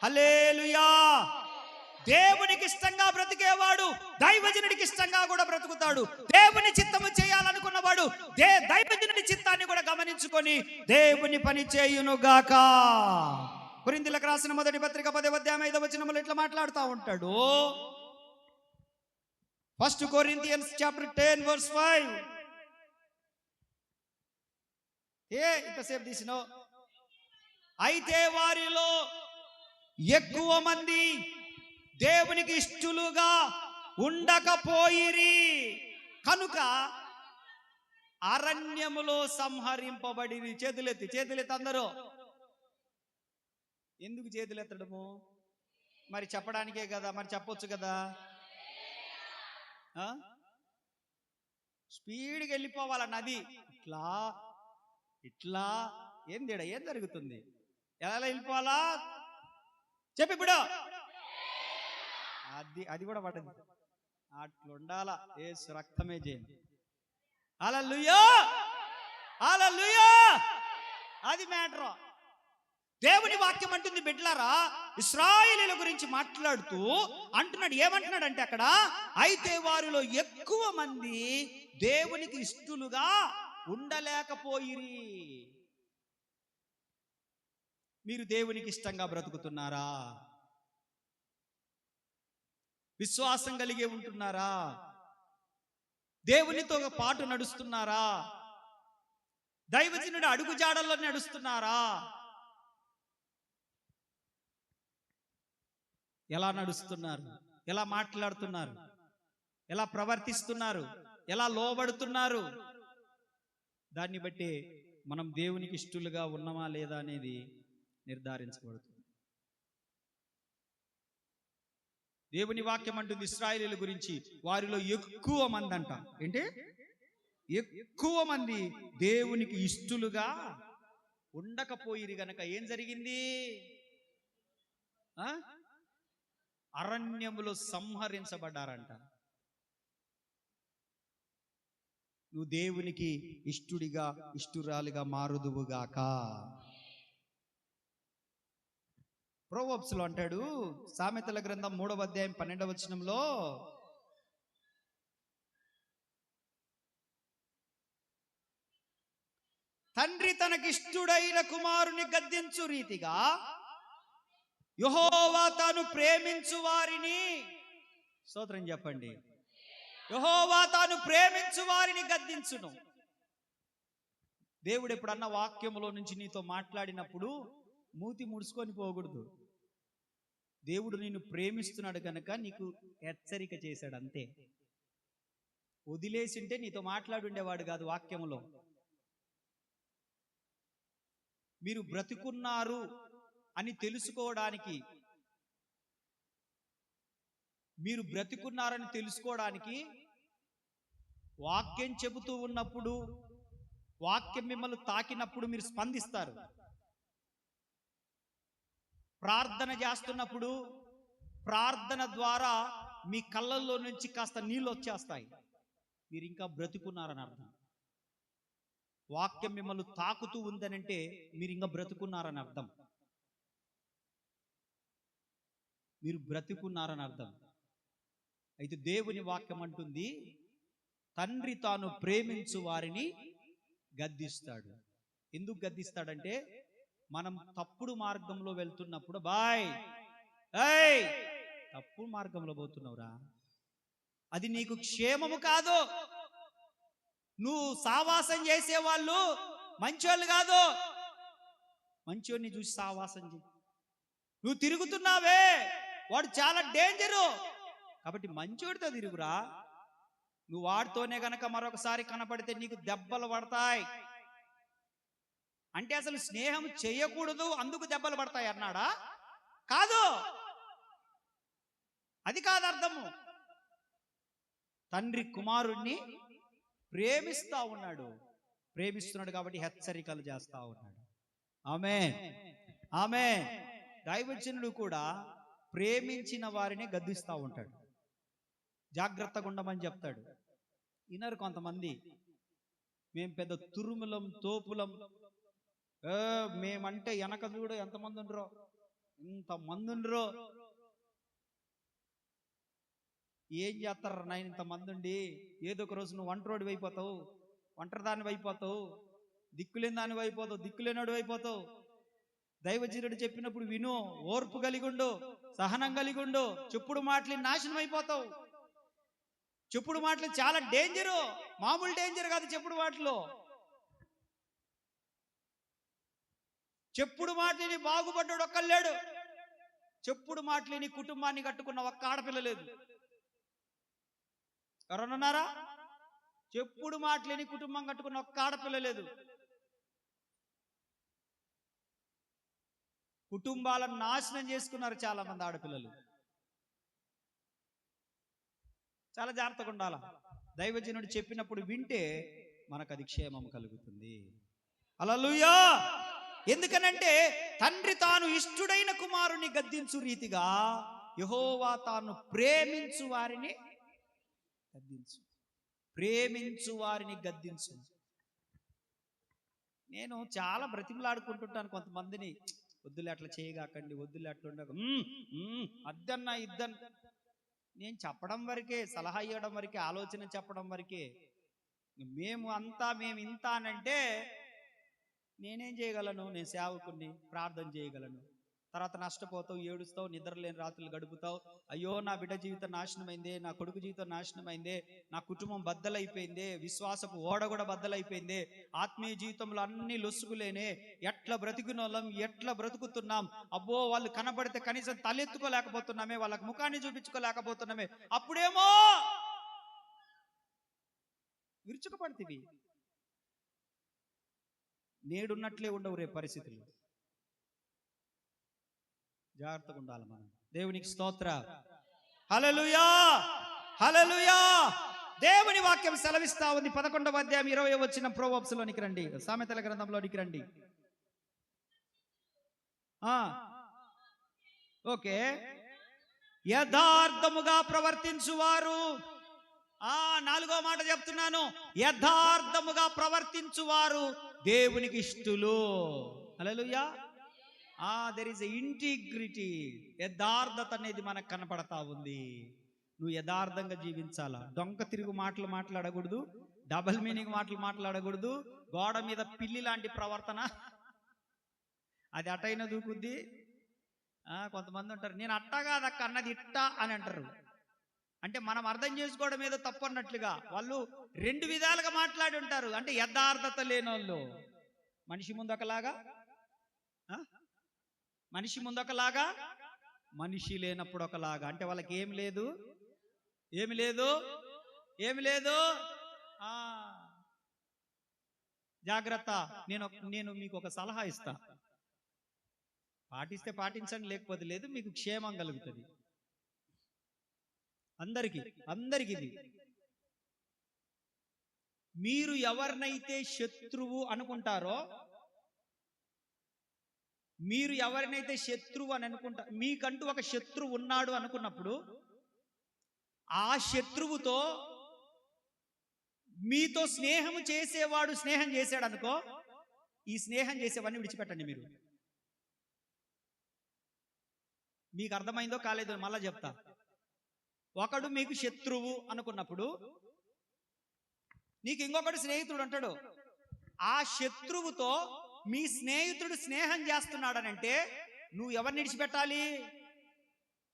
హల్లెలూయా. దేవునికి ఇష్టంగా బ్రతికేవాడు దైవజనుడికి ఇష్టంగా కూడా బ్రతుకుతాడు. దేవుని చిత్తము చేయాలనుకున్నవాడు దైవజనుడి చిత్తాన్ని కూడా గమనించుకొని దేవుని పని చేయునుగాక. కొరింథీయులకు రాసిన మొదటి పత్రిక 10వ అధ్యాయం 5వ వచనములో ఇట్లా మాట్లాడుతూ ఉంటాడు. 1 Corinthians chapter 10 verse 5. ఇంతసేపు తీసినో. అయితే వారిలో ఎక్కువ మంది దేవునికి ఇష్టలుగా ఉండకపోయిరి కనుక అరణ్యములో సంహరింపబడి. చేతులెత్తి అందరూ. ఎందుకు చేతులెత్తడము? మరి చెప్పడానికే కదా, మరి చెప్పొచ్చు కదా. స్పీడ్గా వెళ్ళిపోవాల నది. ఇట్లా ఏం జరుగుతుంది? ఎలా వెళ్ళిపోవాలా చెప్పి ఇప్పుడు. అది కూడా పడ్డది. అట్లుండాలా. యేసు రక్తమే చేయండి. హల్లెలూయా, హల్లెలూయా. అది మ్యాటర్. దేవుని వాక్యం అంటుంది బిడ్డలారా, ఇశ్రాయేలీయుల గురించి మాట్లాడుతూ అంటున్నాడు. ఏమంటున్నాడు అంటే అక్కడ, అయితే వారిలో ఎక్కువ మంది దేవునికి ఇష్టలుగా ఉండలేకపోయిరి. మీరు దేవునికి ఇష్టంగా బ్రతుకుతున్నారా? విశ్వాసం కలిగి ఉంటున్నారా? దేవునితో పాటు నడుస్తున్నారా? దైవజనుడి అడుగుజాడల్లో నడుస్తున్నారా? ఎలా నడుస్తున్నారు? ఎలా మాట్లాడుతున్నారు? ఎలా ప్రవర్తిస్తున్నారు? ఎలా లోబడుతున్నారు? దాన్ని బట్టి మనం దేవునికి ఇష్టలుగా ఉన్నామా లేదా అనేది నిర్ధారించబడుతుంది. దేవుని వాక్యం అంటుంది ఇశ్రాయేలీయుల గురించి, వారిలో ఎక్కువ మంది అంట. ఏంటి? ఎక్కువ మంది దేవునికి ఇష్టలుగా ఉండకపోయిరి గనక ఏం జరిగింది? అరణ్యములో సంహరించబడ్డారంట. నువ్వు దేవునికి ఇష్టుడిగా ఇష్టురాలిగా మారుదువుగాక. ప్రొవర్బ్స్ లో అంటాడు, సామెతల గ్రంథం 3వ అధ్యాయం 12వ వచనంలో, తండ్రి తనకిష్టుడైన కుమారుని గద్దించు రీతిగా యెహోవా తాను ప్రేమించు వారిని, స్తోత్రం చెప్పండి, యెహోవా తాను ప్రేమించు వారిని గద్దించును. దేవుడు ఎప్పుడన్నా వాక్యములో నుంచి నీతో మాట్లాడినప్పుడు మూతి ముడుచుకొని పోకూడదు. దేవుడు నిన్ను ప్రేమిస్తున్నాడు కనుక నీకు హెచ్చరిక చేశాడు అంతే. వదిలేసింటే నీతో మాట్లాడుండేవాడు కాదు. వాక్యములో మీరు బ్రతుకున్నారు అని తెలుసుకోవడానికి, మీరు బ్రతుకున్నారని తెలుసుకోవడానికి వాక్యం చెబుతూ ఉన్నప్పుడు, వాక్యం మిమ్మల్ని తాకినప్పుడు మీరు స్పందిస్తారు. ప్రార్థన చేస్తున్నప్పుడు ప్రార్థన ద్వారా మీ కళ్ళల్లో నుంచి కాస్త నీళ్ళు వచ్చేస్తాయి. మీరు ఇంకా బ్రతుకున్నారని అర్థం. వాక్యం మిమ్మల్ని తాకుతూ ఉందనంటే మీరు ఇంకా బ్రతుకున్నారని అర్థం. మీరు బ్రతుకున్నారని అర్థం. అయితే దేవుని వాక్యం అంటుంది, తండ్రి తాను ప్రేమించు వారిని గద్దిస్తాడు. ఎందుకు గద్దిస్తాడంటే, మనం తప్పుడు మార్గంలో వెళ్తున్నప్పుడు, తప్పుడు మార్గంలో పోతున్నావురా, అది నీకు క్షేమము కాదు. నువ్వు సావాసం చేసేవాళ్ళు మంచోళ్ళు కాదు. మంచోడిని చూసి సావాసం చేయి. నువ్వు తిరుగుతున్నావే, వాడు చాలా డేంజరు, కాబట్టి మంచోడితో తిరుగురా. నువ్వు వాడితోనే గనక మరొకసారి కనపడితే నీకు దెబ్బలు పడతాయి. అంటే అసలు స్నేహం చేయకూడదు, అందుకు దెబ్బలు పడతాయి అన్నాడా? కాదు, అది కాదు అర్థము. తండ్రి కుమారుణ్ణి ప్రేమిస్తా ఉన్నాడు. ప్రేమిస్తున్నాడు కాబట్టి హెచ్చరికలు చేస్తా ఉన్నాడు. ఆమేన్, ఆమేన్. దైవజనుడు కూడా ప్రేమించిన వారిని గద్దిస్తూ ఉంటాడు. జాగ్రత్తగా ఉండమని చెప్తాడు. వినరు కొంతమంది. మేము పెద్ద తురుములం, తోపులం, మేమంటే వెనక చూడు ఎంతమంది ఉండరో, ఇంతమంది ఉండరో. ఏం చేస్తారు నాయన ఇంతమంది ఉండి? ఏదో ఒక రోజు నువ్వు ఒంటరోడి అయిపోతావు, ఒంటరిదాని అయిపోతావు, దిక్కులేని దాని అయిపోతావు, దిక్కులేనోడు అయిపోతావు. దైవజనుడు చెప్పినప్పుడు విను, ఓర్పు కలిగుండు, సహనం కలిగుండు. చెప్పుడు మాటలు నాశనం అయిపోతావు. చెప్పుడు మాటలు చాలా డేంజరు, మామూలు డేంజర్ కాదు. చెప్పుడు మాటలు, చెప్పుడు మాటలని బాగుపడ్డాడు ఒక్కళ్ళేడు. చెప్పుడు మాటలని కుటుంబాన్ని కట్టుకున్న ఒక్క ఆడపిల్ల లేదు. ఎవరన్నారా? చెప్పుడు మాటలని కుటుంబం కట్టుకున్న ఒక్క ఆడపిల్ల లేదు. కుటుంబాలను నాశనం చేసుకున్నారు చాలా మంది ఆడపిల్లలు. చాలా జాగ్రత్తగా ఉండాలి. దైవజనుడు చెప్పినప్పుడు వింటే మనకు అది క్షేమం కలుగుతుంది. హల్లెలూయా. ఎందుకనంటే తండ్రి తాను ఇష్టుడైన కుమారుని గద్దించు రీతిగా యెహోవా తాను ప్రేమించు వారిని గద్దించు. ప్రేమించు వారిని గద్దించు. నేను చాలా బ్రతిమలాడుకుంటుంటాను కొంతమందిని, వద్దులే అట్లా చేయగాకండి, వద్దులే అట్లా ఉండక, అద్దన్నా ఇద్దన్న. నేను చెప్పడం వరకే, సలహా ఇవ్వడం వరకే, ఆలోచన చెప్పడం వరకే. మేము ఇంత అనంటే నేనేం చేయగలను? నేను సేవకుని, ప్రార్థన చేయగలను. తర్వాత నష్టపోతావు, ఏడుస్తావు, నిద్రలేని రాత్రులు గడుపుతావు. అయ్యో నా బిడ్డ జీవితం నాశనమైందే, నా కొడుకు జీవితం నాశనమైందే, నా కుటుంబం బద్దలైపోయిందే, విశ్వాసపు ఓడ కూడా బద్దలైపోయిందే, ఆత్మీయ జీవితంలో అన్ని లొసుగులేనే, ఎట్లా బ్రతికినోళ్ళం, ఎట్లా బ్రతుకుతున్నాం, అబ్బో వాళ్ళు కనబడితే కనీసం తలెత్తుకోలేకపోతున్నామే, వాళ్ళకి ముఖాన్ని చూపించుకోలేకపోతున్నామే. అప్పుడేమో విరుచుకుపడుతుంది. నేడున్నట్లే ఉండవు రేపు పరిస్థితులు. జాగ్రత్తగా ఉండాలి మనం. దేవునికి స్తోత్ర. హల్లెలూయా, హల్లెలూయా. దేవుని వాక్యం సెలవిస్తా ఉంది. 11వ అధ్యాయం 20వ వచనం ప్రొవర్బ్స్ లోనికి రండి, సామెతల గ్రంథంలోనికి రండి. ఓకే. యథార్థముగా ప్రవర్తించువారు, 4వ మాట చెప్తున్నాను, యథార్థముగా ప్రవర్తించువారు దేవునికి ఇష్టలు. హల్లెలూయా. There is integrity. యథార్థత అనేది మనకు కనపడతా ఉంది. నువ్వు యథార్థంగా జీవించాలా. దొంగ తిరుగు మాటలు మాట్లాడకూడదు, డబల్ మీనింగ్ మాటలు మాట్లాడకూడదు. గోడ మీద పిల్లి లాంటి ప్రవర్తన, అది అటైనా దూకుద్ది, కొంతమంది ఉంటారు, నేను అట్టా కాదక్క అన్నది ఇట్టా అని అంటారు. అంటే మనం అర్థం చేసుకోవడం ఏదో తప్పు అన్నట్లుగా వాళ్ళు రెండు విధాలుగా మాట్లాడి ఉంటారు. అంటే యథార్థత లేని వాళ్ళు. మనిషి ముందు ఒకలాగా, మనిషి ముందు ఒకలాగా, మనిషి లేనప్పుడు ఒకలాగా. అంటే వాళ్ళకి ఏమి లేదు, ఏమి లేదు, ఏమి లేదు. జాగ్రత్త. నేను మీకు ఒక సలహా ఇస్తా, పాటిస్తే పాటించండి, లేకపోతే లేదు. మీకు క్షేమం కలుగుతుంది అందరికీ. ఇది మీరు ఎవరినైతే శత్రువు అనుకుంటారో, మీరు ఎవరినైతే శత్రువు అని అనుకుంటారు, మీకంటూ ఒక శత్రువు ఉన్నాడు అనుకున్నప్పుడు ఆ శత్రువుతో మీతో స్నేహం చేసేవాడు స్నేహం చేశాడు అనుకో, ఈ స్నేహం చేసేవాడిని విడిచిపెట్టండి. మీకు అర్థమైందో కాలేదో మళ్ళా చెప్తా. ఒకడు మీకు శత్రువు అనుకున్నప్పుడు నీకు ఇంకొకడు స్నేహితుడు అంటాడు. ఆ శత్రువుతో మీ స్నేహితుడు స్నేహం చేస్తున్నాడనంటే నువ్వు ఎవరిని విడిచిపెట్టాలి?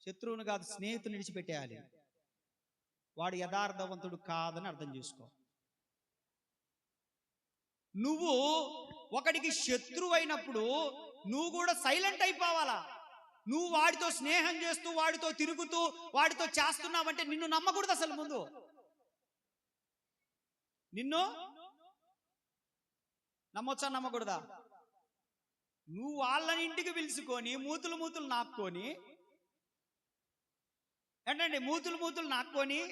శత్రువును కాదు, స్నేహితుని విడిచిపెట్టేయాలి. వాడు యథార్థవంతుడు కాదని అర్థం చేసుకో. నువ్వు ఒకడికి శత్రువు అయినప్పుడు నువ్వు కూడా సైలెంట్ అయిపోవాలా. నువ్వు వాడితో స్నేహం చేస్తూ, వాడితో తిరుగుతూ, వాడితో చేస్తున్నావంటే నిన్ను నమ్మకూడదు అసలు. ముందు నిన్ను నమ్మొచ్చా, నమ్మకూడదా? నువ్వు వాళ్ళని ఇంటికి పిలుచుకొని మూతులు నాక్కొని, ఏంటండి మూతులు నాక్కొని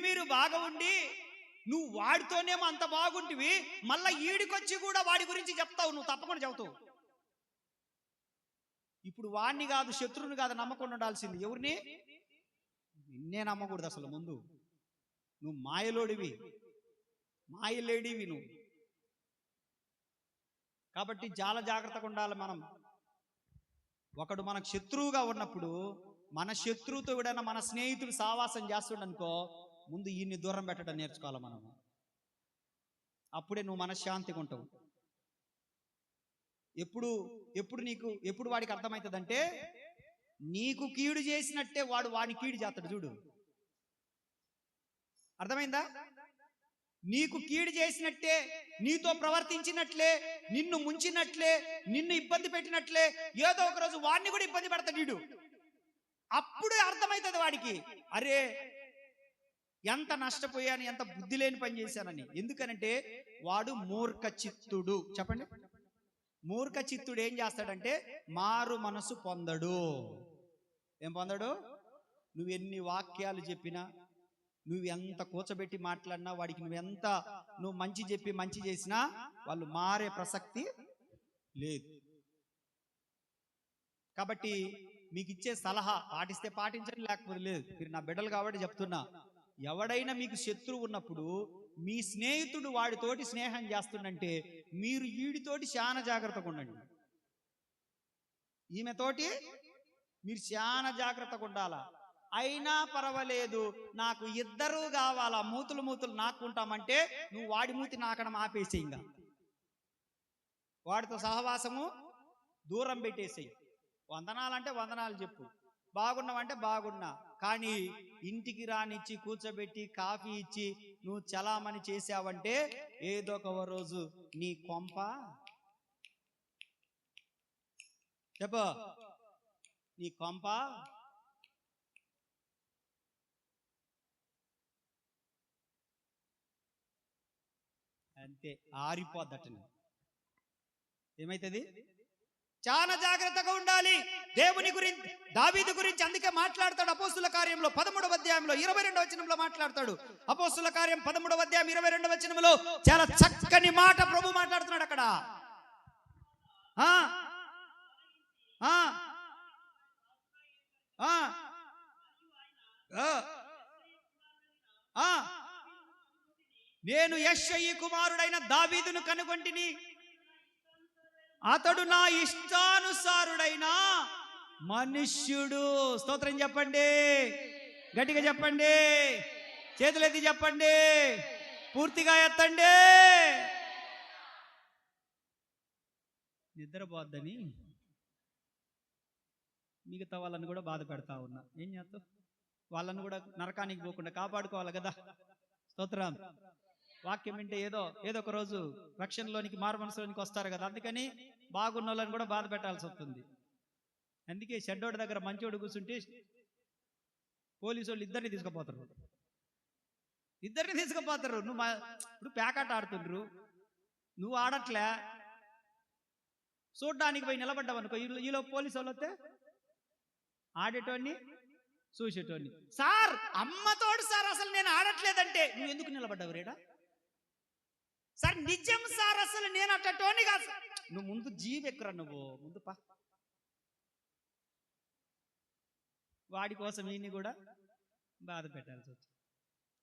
మీరు బాగా ఉండి నువ్వు వాడితోనేమో అంత బాగుంటివి, మళ్ళా ఈడికొచ్చి కూడా వాడి గురించి చెప్తావు. నువ్వు తప్పకుండా చెబుతావు. ఇప్పుడు వాడిని కాదు, శత్రువుని కాదు నమ్మకుండా ఉండాల్సింది. ఎవరిని? నిన్నే నమ్మకూడదు అసలు. ముందు నువ్వు మాయలోడివి, మాయలేడివి నువ్వు. కాబట్టి చాలా జాగ్రత్తగా ఉండాలి మనం. ఒకడు మనకు శత్రువుగా ఉన్నప్పుడు, మన శత్రువుతో కూడా మన స్నేహితుడు సావాసం చేస్తుండనుకో, ముందు ఈయన్ని దూరం పెట్టడం నేర్చుకోవాలి మనం. అప్పుడే నువ్వు మనశ్శాంతిగా ఉంటావు. ఎప్పుడు వాడికి అర్థమవుతుందంటే, నీకు కీడు చేసినట్టే వాడు వాడిని కీడు చేస్తాడు. చూడు, అర్థమైందా? నీకు కీడు చేసినట్టే, నీతో ప్రవర్తించినట్లే, నిన్ను ముంచినట్లే, నిన్ను ఇబ్బంది పెట్టినట్లే ఏదో ఒక రోజు వాడిని కూడా ఇబ్బంది పెడతాడు వీడు. అప్పుడే అర్థమవుతుంది వాడికి, అరే ఎంత నష్టపోయాను, ఎంత బుద్ధి లేని పని చేశానని. ఎందుకనంటే వాడు మూర్ఖ చిత్తుడు. చెప్పండి, మూర్ఖ చిత్తుడు ఏం చేస్తాడంటే మారు మనసు పొందడు. ఏం పొందడు? నువ్వు ఎన్ని వాక్యాలు చెప్పినా, నువ్వు ఎంత కూర్చోబెట్టి మాట్లాడినా, వాడికి నువ్వు మంచి చెప్పి మంచి చేసినా వాళ్ళు మారే ప్రసక్తి లేదు. కాబట్టి మీకు ఇచ్చే సలహా పాటిస్తే పాటించండి, లేకపోతే లేదు. మీరు నా బిడ్డలు కాబట్టి చెప్తున్నా, ఎవడైనా మీకు శత్రువు ఉన్నప్పుడు, మీ స్నేహితుడు వాడితోటి స్నేహం చేస్తుండంటే మీరు వీడితోటి చాలా జాగ్రత్తగా ఉండండి. ఈమెతోటి మీరు చాలా జాగ్రత్తగా ఉండాలా. అయినా పర్వాలేదు, నాకు ఇద్దరు కావాలా, మూతులు నాకుంటామంటే నువ్వు వాడి మూతి నాకడం ఆపేసేయి. ఇంకా వాడితో సహవాసము దూరం పెట్టేసేయి. వందనాలంటే వందనాలు చెప్పు, బాగున్నావంటే బాగున్నా. కానీ ఇంటికి రానిచ్చి కూర్చోబెట్టి కాఫీ ఇచ్చి నువ్వు చలామణి చేసావంటే ఏదో ఒక రోజు నీ కొంప, చెప్పు, నీ కొంప అంతే ఆరిపోద్దట. ఏమైతుంది? చాలా జాగ్రత్తగా ఉండాలి దేవుని గురించి. దావీదు గురించి అందుకే మాట్లాడతాడు అపోస్తుల కార్యంలో 13వ అధ్యాయంలో 22వ వచనంలో మాట్లాడతాడు. అపోస్తుల కార్యం 13వ అధ్యాయం 22వ వచనంలో చాలా చక్కని మాట ప్రభు మాట్లాడుతున్నాడు అక్కడ. నేను యెష్షయి కుమారుడైన దావీదును కనుగొంటిని, అతడు నా ఇష్టానుసారుడైన మనుష్యుడు. స్తోత్రం చెప్పండి, గట్టిగా చెప్పండి, చేతులెత్తి చెప్పండి, పూర్తిగా ఎత్తండి. నిద్రపోద్దని మిగతా వాళ్ళని కూడా బాధ పెడతా ఉన్నా. ఏం చేస్తావు? వాళ్ళని కూడా నరకానికి పోకుండా కాపాడుకోవాలి కదా. స్తోత్రం. వాక్యం వింటే ఏదో ఒక రోజు రక్షణలోనికి, మారు మనసులోనికి వస్తారు కదా. అందుకని బాగున్న వాళ్ళని కూడా బాధ పెట్టాల్సి వస్తుంది. అందుకే షెడ్డోడి దగ్గర మంచోడు కూర్చుంటే పోలీసు వాళ్ళు ఇద్దరిని తీసుకుపోతారు. నువ్వు ఇప్పుడు ప్యాకాట ఆడుతుండ్రు, నువ్వు ఆడట్లే, చూడ్డానికి పోయి నిలబడ్డావు అనుకో, ఈలో పోలీసు వాళ్ళు వస్తే ఆడేటోడిని చూసేటోడిని, సార్ అమ్మతోడు సార్ అసలు నేను ఆడట్లేదంటే నువ్వు ఎందుకు నిలబడ్డావు రేడా? సార్ నిజం సార్ అసలు నేను అట్టటోని కాదు. నువ్వు ముందు జీవెక్కురా, నువ్వు ముందు పా. వాడి కోసం ఈయన్ని కూడా బాధ పెట్టాల్సి వచ్చింది.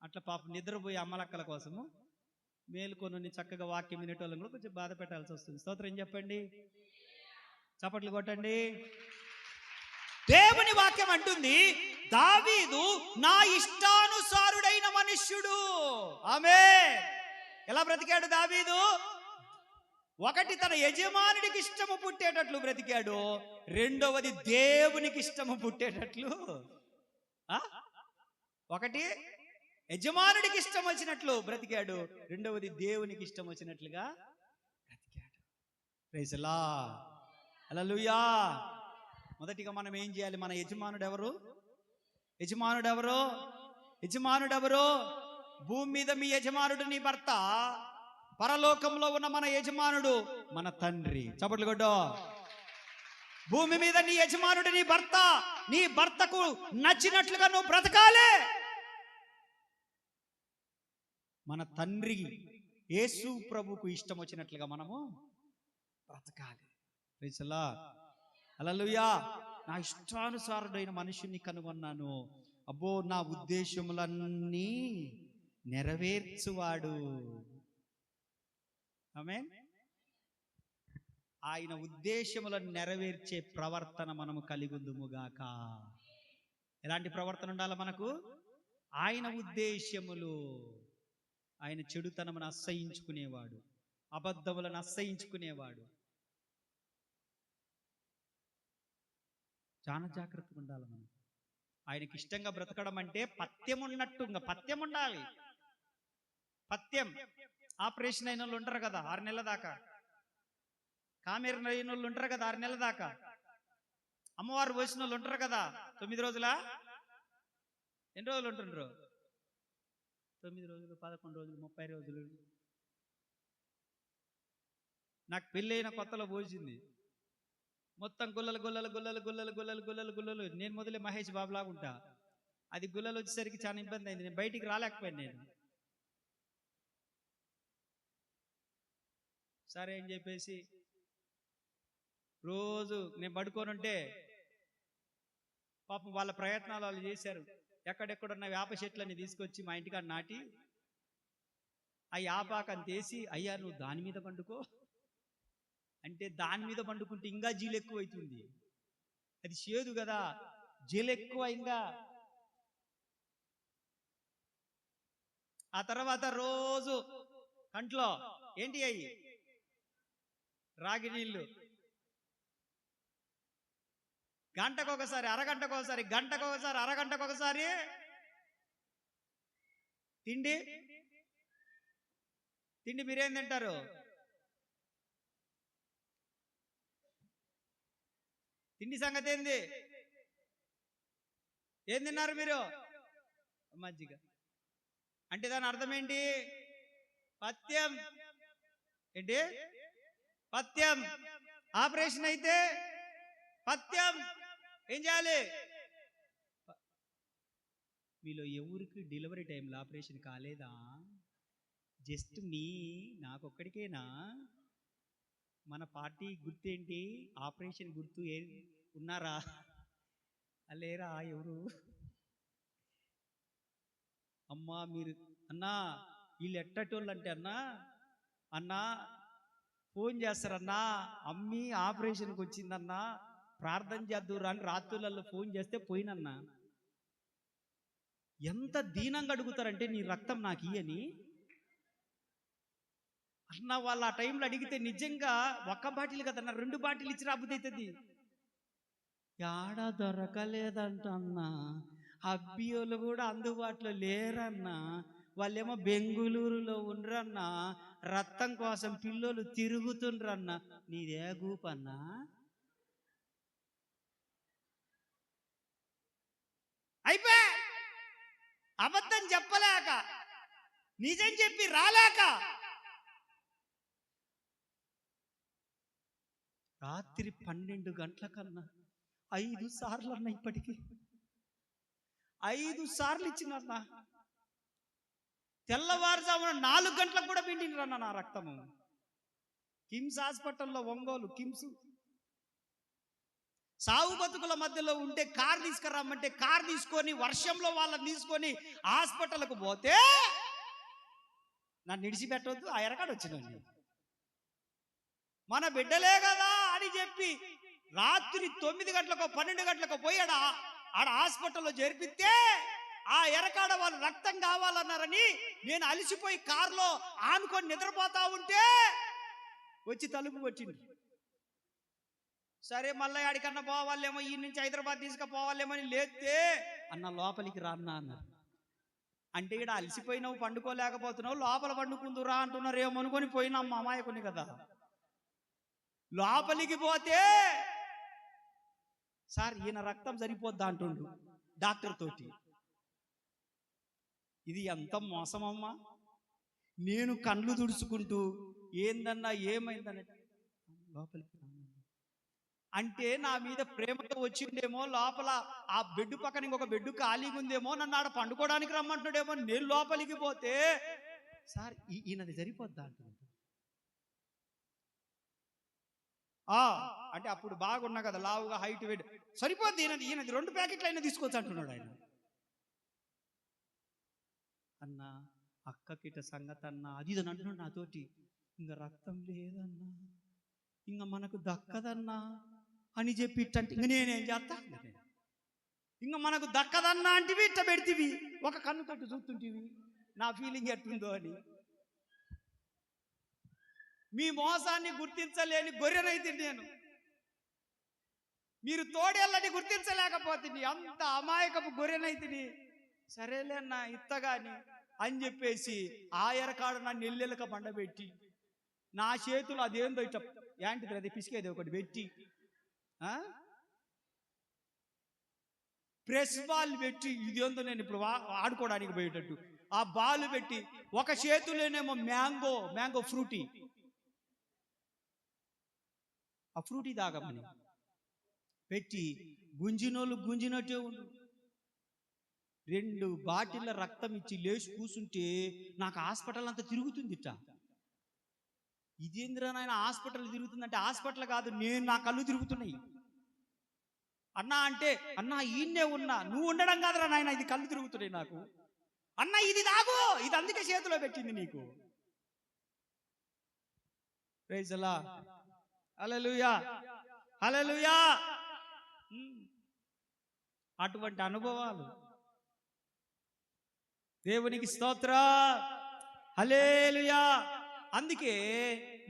అట్లా పాపం నిద్రపోయి అమ్మలక్కల కోసము మేలుకొని చక్కగా వాక్యం వినేటోళ్ళని కూడా కొంచెం బాధ పెట్టాల్సి వస్తుంది. స్తోత్రం చెప్పండి, చప్పట్లు కొట్టండి. దేవుని వాక్యం అంటుంది, దావీదు నా ఇష్టానుసారుడైన మనుష్యుడు. ఆమేన్. ఎలా బ్రతికాడు దావీదు? ఒకటి, తన యజమానుడికి ఇష్టము పుట్టేటట్లు బ్రతికాడు. రెండవది, దేవునికి ఇష్టము పుట్టేటట్లు. ఒకటి యజమానుడికి ఇష్టం వచ్చినట్లు బ్రతికాడు, రెండవది దేవునికి ఇష్టం వచ్చినట్లుగా బ్రతికాడు. Praise the Lord. హల్లెలూయా. మొదటిగా మనం ఏం చేయాలి? మన యజమానుడు ఎవరు? యజమానుడు ఎవరు? భూమి మీద మీ యజమానుడు నీ భర్త, పరలోకంలో ఉన్న మన యజమానుడు మన తండ్రి. చప్పట్లు కొట్టు. భూమి మీద నీ యజమానుడు నీ భర్త. నీ భర్తకు నచ్చినట్లుగా నువ్వు బ్రతకాలి. మన తండ్రి యేసు ప్రభుకు ఇష్టం వచ్చినట్లుగా మనము బ్రతకాలి. Praise the Lord. హల్లెలూయా. నా ఇష్టానుసారుడైన మనుషుని కనుగొన్నాను. అబ్బో, నా ఉద్దేశములన్నీ నెరవేర్చువాడు. ఆమేన్. ఆయన ఉద్దేశములను నెరవేర్చే ప్రవర్తన మనము కలిగి ఉందుముగాక. ఎలాంటి ప్రవర్తన ఉండాలి మనకు? ఆయన ఉద్దేశములు. ఆయన చెడుతనమును అసహ్యించుకునేవాడు, అబద్ధములను అసహ్యించుకునేవాడు. చాలా జాగ్రత్తగా ఉండాలి మనం. ఆయనకి ఇష్టంగా బ్రతకడం అంటే పథ్యం ఉన్నట్టు, పథ్యం ఉండాలి. పథ్యం. ఆపరేషన్ అయిన వాళ్ళు ఉంటారు కదా 6 నెలల దాకా, కామెర్ అయిన వాళ్ళు ఉంటారు కదా 6 నెలల దాకా, అమ్మవారు పోసిన వాళ్ళు ఉంటారు కదా 9 రోజుల. ఎన్ని రోజులు ఉంటుండ్రు? 9 రోజులు, 11 రోజులు, 30 రోజులు. నాకు పెళ్ళైన కొత్తలో పోసింది మొత్తం గుల్లలు. నేను మొదలే మహేష్ బాబు లాగా ఉంటా. అది గుల్లలు వచ్చేసరికి చాలా ఇబ్బంది అయింది. నేను బయటికి రాలేకపోయాను. నేను సరే అని చెప్పేసి రోజు నేను పడుకోనుంటే పాపం వాళ్ళ ప్రయత్నాలు వాళ్ళు చేశారు. ఎక్కడెక్కడున్న వేప చెట్లని తీసుకొచ్చి మా ఇంటికాడ నాటి ఆ యాపాకని తీసి, అయ్యా నువ్వు దాని మీద పండుకో అంటే, దాని మీద పండుకుంటే ఇంకా జీలు ఎక్కువ అవుతుంది. అది చేదు కదా, జీలు ఎక్కువ. ఇంకా ఆ తర్వాత రోజు కంట్లో ఏంటి అయ్యి రాగి నీళ్ళు, గంటకొకసారి, అరగంటకొకసారి, గంటకొకసారి, అరగంటకొకసారి తిండి. మీరేం తింటారు? తిండి సంగతి ఏంది? ఏం తిన్నారు మీరు? మజ్జిగ. అంటే దాని అర్థం ఏంటి? పథ్యం. ఏంటి? పథ్యం. ఆపరేషన్ అయితే పథ్యం. ఏం చేయాలి? మీలో ఎవరికి డెలివరీ టైంలో ఆపరేషన్ కాలేదా? జస్ట్ నాకొక్కడికేనా? మన పార్టీ గుర్తేంటి? ఆపరేషన్ గుర్తు ఉన్నారా? లేరా? ఎవరు? అమ్మా మీరు అన్నా, వీళ్ళు ఎట్టటోళ్ళు అంటే అన్నా ఫోన్ చేస్తారన్నా, అమ్మి ఆపరేషన్కి వచ్చిందన్నా, ప్రార్థన చేద్దురా అని రాత్రులలో ఫోన్ చేస్తే పోయినన్నా. ఎంత దీనంగా అడుగుతారంటే, నీ రక్తం నాకు ఇయ్యని అన్న. వాళ్ళు ఆ టైంలో అడిగితే నిజంగా 1 బాటిల్ కదన్నా 2 బాటిల్ ఇచ్చి రాబుదవుతుంది. యాడ దొరకలేదంట అన్నా. అబ్బియోలు కూడా అందుబాటులో లేరన్నా. వాళ్ళేమో బెంగుళూరులో ఉండరన్నా. రక్తం కోసం పిల్లలు తిరుగుతుండ్రన్నా. నీదే గూపన్నా? అయిపోయా. అబద్ధం చెప్పలేక, నిజం చెప్పి రాలేక రాత్రి 12 గంటల కన్నా 5 సార్లు అన్న, ఇప్పటికీ 5 సార్లు ఇచ్చినన్నా. తెల్లవారుజామున 4 గంటలకు కూడా పిండినరన్న నా రక్తము. కిమ్స్ హాస్పిటల్లో, ఒంగోలు కిమ్స్. సావు బతుకుల మధ్యలో ఉంటే కార్ తీసుకురమ్మంటే కార్ తీసుకొని, వర్షంలో వాళ్ళని తీసుకొని హాస్పిటల్కు పోతే నన్ను విడిచిపెట్టవద్దు, ఆ ఎరకాడు వచ్చినండి. మన బిడ్డలే కదా అని చెప్పి రాత్రి 9 గంటలకో 12 గంటలకో పోయి ఆడ హాస్పిటల్లో చేర్పిస్తే ఆ ఎరకాడ వాళ్ళు రక్తం కావాలన్నారని నేను అలిసిపోయి కారులో ఆనుకొని నిద్రపోతా ఉంటే వచ్చి తలుపు వచ్చింది. సరే మళ్ళీ ఆడికన్నా పోవాలేమో, ఈ నుంచి హైదరాబాద్ తీసుకుపోవాలేమో అని లేస్తే, అన్న లోపలికి రాన్నా అన్నారు. అంటే ఇక్కడ అలసిపోయినావు, పండుకోలేకపోతున్నావు, లోపల పండుకుందురా అంటున్నారేమో అనుకొని పోయినా మా అమాయకుని కదా. లోపలికి పోతే సార్ ఈయన రక్తం సరిపోద్దా అంటుండు డాక్టర్ తోటి. ఇది ఎంత మోసమమ్మా. నేను కళ్ళు తుడుచుకుంటూ ఏందన్నా ఏమైందన్న లోపలికి అంటే నా మీద ప్రేమతో వచ్చిండేమో, లోపల ఆ బెడ్ పక్కన ఇంకొక బెడ్ ఖాళీగా ఉందేమో, నన్ను ఆడ పండుకోవడానికి రమ్మంటుడేమో. నేను లోపలికి పోతే సార్ ఈయనది సరిపోద్దా అంటున్నాడు. అంటే అప్పుడు బాగున్నా కదా, లావుగా హైట్ వెయిట్, సరిపోద్ది ఈయనది 2 ప్యాకెట్లు అయినా తీసుకోవచ్చు అంటున్నాడు ఆయన. అన్నా అక్కకిట సంగతి అన్నా, అది ఇది అంటున్నాడు నాతోటి. ఇంకా రక్తం లేదన్నా, ఇంకా మనకు దక్కదన్నా అని చెప్పి ఇట్టంటే ఇంక నేనేం చేస్తా. ఇంకా మనకు దక్కదన్నా అంటివి, ఇట్ట పెడితివి, ఒక కన్ను కట్టు చూస్తుంటివి నా ఫీలింగ్ ఎట్టుందో అని. మీ మోసాన్ని గుర్తించలేని గొర్రెనైతే నేను, మీరు తోడేళ్ళని గుర్తించలేకపోతుంది, అంత అమాయకపు గొర్రెనైతిని. సరేలే అన్న ఇత్తగాని అని చెప్పేసి ఆ ఎరకాడ నన్ను నెల్లెలక బండబెట్టి నా చేతులు అదేందో ఇట్ట ఏంటిది అది పిసికేది ఒకటి పెట్టి, ప్రెస్ బాల్ పెట్టి, ఇదేందో నేను ఇప్పుడు ఆడుకోవడానికి పోయేటట్టు ఆ బాల్ పెట్టి, ఒక చేతులోనేమో మ్యాంగో ఫ్రూటీ, ఆ ఫ్రూటీ తాగమని పెట్టి గుంజినోళ్ళు గుంజినట్టే ఉండు. 2 బాటిళ్ళ రక్తం ఇచ్చి లేచి కూర్చుంటే నాకు హాస్పిటల్ అంతా తిరుగుతుంది ఇట్ట. ఇదేంద్రా నాయన హాస్పిటల్ తిరుగుతుందంటే, హాస్పిటల్ కాదు, నేను నా కళ్ళు తిరుగుతున్నాయి అన్నా. అంటే అన్నా ఈయన్నే ఉన్నా, నువ్వు ఉండడం కాదురా నాయన, ఇది కళ్ళు తిరుగుతున్నాయి నాకు. అన్నా ఇది తాగు, ఇది అందుకే చేతిలో పెట్టింది నీకు. ప్రైజ్ అలా, హల్లెలూయా, హల్లెలూయా. అటువంటి అనుభవాలు దేవునికి స్తోత్రం, హల్లెలూయా. అందుకే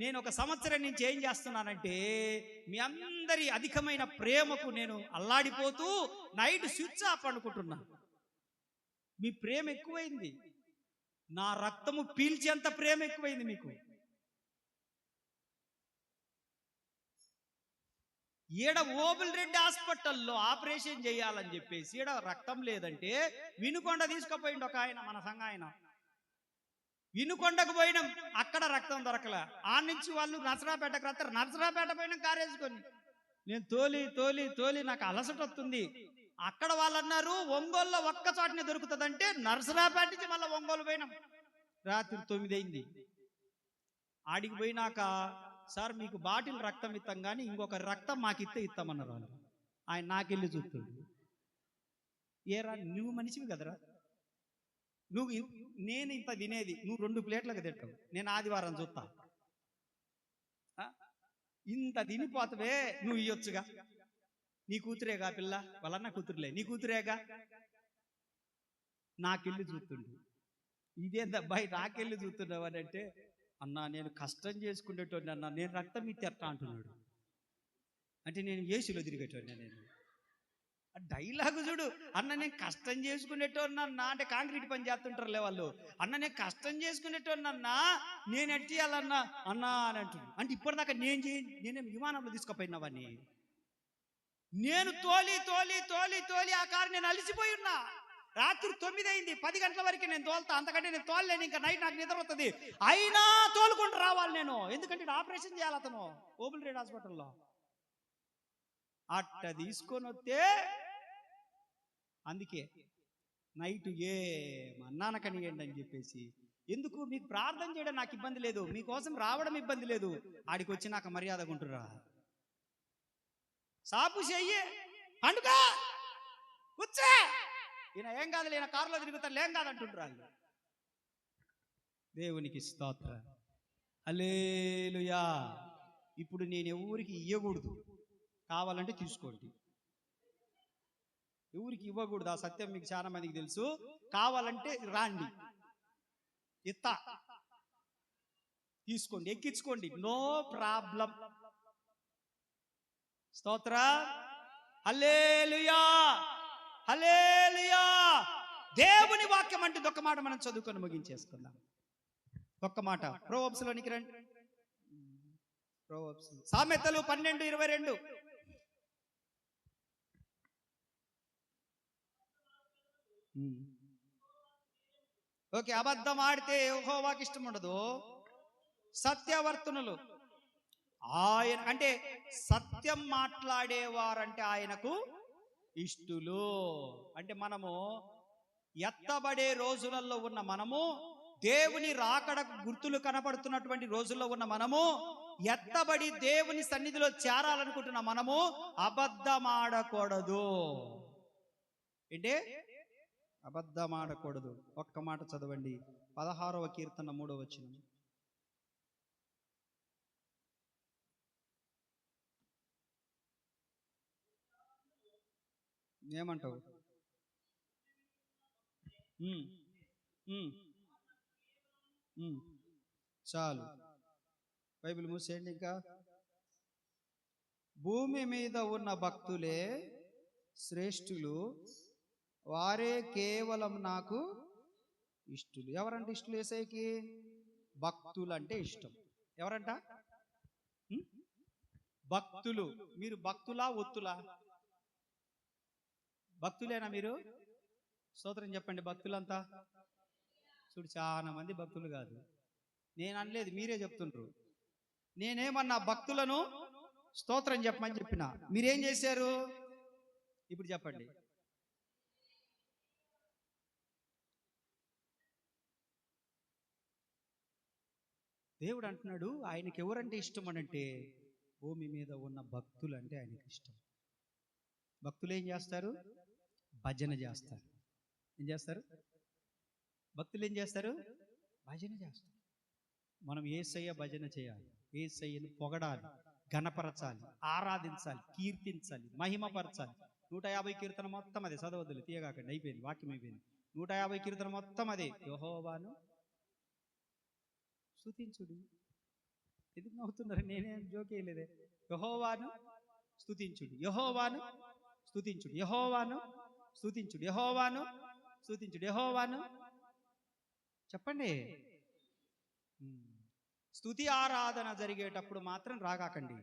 నేను 1 సంవత్సరం నుంచి ఏం చేస్తున్నానంటే, మీ అందరి అధికమైన ప్రేమకు నేను అల్లాడిపోతూ నైట్ స్విచ్ ఆఫ్ అనుకుంటున్నా. మీ ప్రేమ ఎక్కువైంది, నా రక్తము పీల్చేంత ప్రేమ ఎక్కువైంది మీకు. ఈడ ఓబుల్ రెడ్డి హాస్పిటల్లో ఆపరేషన్ చేయాలని చెప్పేసి ఈడ రక్తం లేదంటే వినుకొండ తీసుకుపోయిండు ఒక ఆయన, మన సంఘ ఆయన. వినుకొండకు పోయినాం, అక్కడ రక్తం దొరకలే. ఆ నుంచి వాళ్ళు నర్సరాపేటకు రాస్తారు, నర్సరాపేట పోయినాం కారేసుకొని. నేను తోలి నాకు అలసట వస్తుంది. అక్కడ వాళ్ళు అన్నారు ఒంగోలులో ఒక్క చోటనే దొరుకుతుందంటే నర్సరాపేట నుంచి మళ్ళీ ఒంగోలు పోయినాం. రాత్రి 9 అయింది. ఆడికి పోయినాక, సార్ మీకు బాటిల్ రక్తం ఇస్తాం కానీ ఇంకొక రక్తం మాకు ఇస్తామన్నారు వాళ్ళు. ఆయన నాకెళ్ళి చూస్తుండు, ఏరా నువ్వు మనిషివి కదరా, నేను ఇంత తినేది, నువ్వు 2 ప్లేట్లకు తింటావు, నేను ఆదివారం చూస్తా, ఇంత తినిపోతావే, నువ్వు ఇయ్యొచ్చుగా, నీ కూతురేగా పిల్ల, వాళ్ళన్న కూతురులే, నీ కూతురేగా. నాకెళ్ళి చూస్తుండు, ఇదేందబ్బాయి నాకెళ్ళి చూస్తున్నావు అని అంటే, అన్నా నేను కష్టం చేసుకునేటోడిని అన్నా, నేను రక్తం ఇచ్చేస్తా అంటున్నాడు. అంటే నేను ఏసీలో తిరిగేటోడిని నేను. డైలాగ్ చూడు. అన్న నేను కష్టం చేసుకునేటోన్నా అంటే కాంక్రీట్ పని చేస్తుంటారులే వాళ్ళు. అన్న నేను కష్టం చేసుకునేటోన్నా నేను ఎట్టియాలన్నా అన్నా అని అంటున్నాడు. అంటే ఇప్పటిదాకా నేనేం విమానంలో తీసుకుపోయినావని నేను తోలి తోలి తోలి తోలి ఆ కారు నేను అలిసిపోయి ఉన్నా. రాత్రి 9 అయింది, 10 గంటల వరకు నేను తోలుతా, అంతకంటే నేను తోలలేను. ఇంకా నైట్ నాకు నిద్ర వస్తుంది, అయినా తోలుకుంటూ రావాలి నేను. ఎందుకంటే ఆపరేషన్ చేయాలి అతను ఓబుల్ రెడ్డి హాస్పిటల్లో. అట్ట తీసుకొని వస్తే అందుకే నైట్ ఏమన్నాన కనియండి అని చెప్పేసి. ఎందుకు? మీకు ప్రార్థన చేయడం నాకు ఇబ్బంది లేదు, మీకోసం రావడం ఇబ్బంది లేదు. ఆడికి వచ్చి నాకు మర్యాదగా ఉంటురా. సాపు చెయ్యి పండుగ కూర్చే, ఈయన ఏం కాదు, ఈయన కారులో తిరుగుతారు, ఏం కాదంటుండ్రు. దేవునికి స్తోత్రం, హల్లెలూయా. ఇప్పుడు నేను ఎవరికి ఇవ్వకూడదు, కావాలంటే తీసుకోండి. ఎవరికి ఇవ్వకూడదు, ఆ సత్యం మీకు చాలా మందికి తెలుసు. కావాలంటే రాండి, ఇత్తా, తీసుకోండి, ఎక్కించుకోండి, నో ప్రాబ్లం. స్తోత్ర, హల్లెలూయా, హల్లెలూయా. దేవుని వాక్యం అంటే ఒక్క మాట మనం చదువుకొని ముగించేసుకుందాం. ఒక్క మాట ప్రోవర్బ్స్ లోనికి రండి. ప్రోవర్బ్స్, సామెతలు 12:22. ఓకే, అబద్ధం ఆడితే యెహోవాకి ఇష్టం ఉండదు. సత్యవర్తనులు ఆయన అంటే సత్యం మాట్లాడేవారంటే ఆయనకు ఇష్టులు. అంటే మనము ఎత్తబడే రోజులలో ఉన్న మనము, దేవుని రాకడకు గుర్తులు కనపడుతున్నటువంటి రోజుల్లో ఉన్న మనము, ఎత్తబడి దేవుని సన్నిధిలో చేరాలనుకుంటున్న మనము అబద్ధమాడకూడదు. ఏంటి? అబద్ధమాడకూడదు. ఒక్క మాట చదవండి, 16వ కీర్తన 3వ వచనం. ఏమంటావు? చాలు, బైబిల్ మూసేయండి. ఇంకా భూమి మీద ఉన్న భక్తులే శ్రేష్ఠులు, వారే కేవలం నాకు ఇష్టులు. ఎవరంటే ఇష్టలు? యేసయ్యకి భక్తులు అంటే ఇష్టం. ఎవరంట? భక్తులు. మీరు భక్తులా ఒత్తులా? భక్తులేనా మీరు? స్తోత్రం చెప్పండి. భక్తులంతా చూడు, చాలా మంది భక్తులు కాదు. నేను అనలేదు, మీరే చెప్తుండ్రు. నేనేమన్నా భక్తులను స్తోత్రం చెప్పమని చెప్పిన, మీరేం చేశారు? ఇప్పుడు చెప్పండి. దేవుడు అంటున్నాడు ఆయనకి ఎవరంటే ఇష్టం అనంటే భూమి మీద ఉన్న భక్తులు అంటే ఆయనకి ఇష్టం. భక్తులు ఏం చేస్తారు? భజన చేస్తారు. ఏం చేస్తారు? భక్తులు ఏం చేస్తారు? భజన చేస్తారు. మనం యేసయ్య భజన చేయాలి, యేసయ్యను పొగడాలి, ఘనపరచాలి, ఆరాధించాలి, కీర్తించాలి, మహిమపరచాలి. 150 కీర్తన మొత్తం అదే, చదవద్దులు, తీయగాకండి, అయిపోయింది, వాక్యం అయిపోయింది. 150 కీర్తన మొత్తం అదే, యెహోవాను స్తుతించుడి. ఎందుకు నవ్వుతున్నారు? నేనేం జోకేయలేదే. యెహోవాను స్తుతించుడి, యెహోవాను స్తుతించుడి, యెహోవాను స్తుతించుడి, యెహోవాను స్తుతించుడి, యెహోవాను చెప్పండి. స్తుతి ఆరాధన జరిగేటప్పుడు మాత్రం రాగాకండి.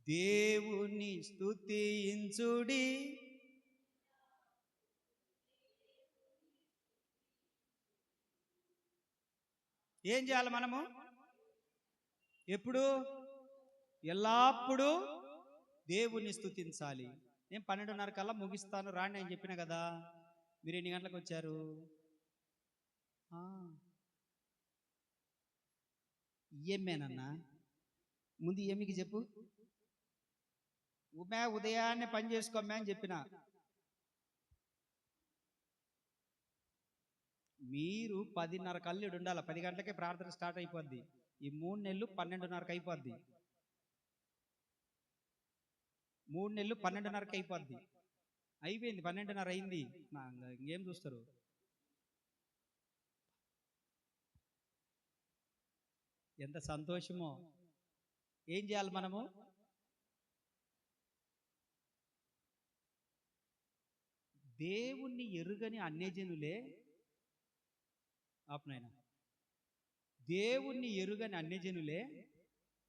దేవుని స్తుతించుడి. ఏం చేయాలి మనము? ఎప్పుడు? ఎల్లప్పుడూ దేవుని స్తుతించాలి. నేను 12:30 కల్లా ముగిస్తాను రాండి అని చెప్పిన కదా. మీరు ఎన్ని గంటలకు వచ్చారు? ఏమేనన్నా ముందు ఏమికి చెప్పు. ఉదయాన్నే పని చేసుకోమ్మే అని చెప్పిన. మీరు 10:30 కల్లుడు ఉండాలి. 10 గంటలకే ప్రార్థన స్టార్ట్ అయిపోద్ది. ఈ 3 నెలలు 12:30కి అయిపోద్ది. 3 నెలలు 12:30కి అయిపోద్ది. అయిపోయింది, 12:30 అయింది. ఇంకేం చూస్తారు? ఎంత సంతోషమో. ఏం చేయాలి మనము? దేవుణ్ణి ఎరుగని అన్యజనులే ఆపనైనా దేవుణ్ణి ఎరుగని అన్యజనులే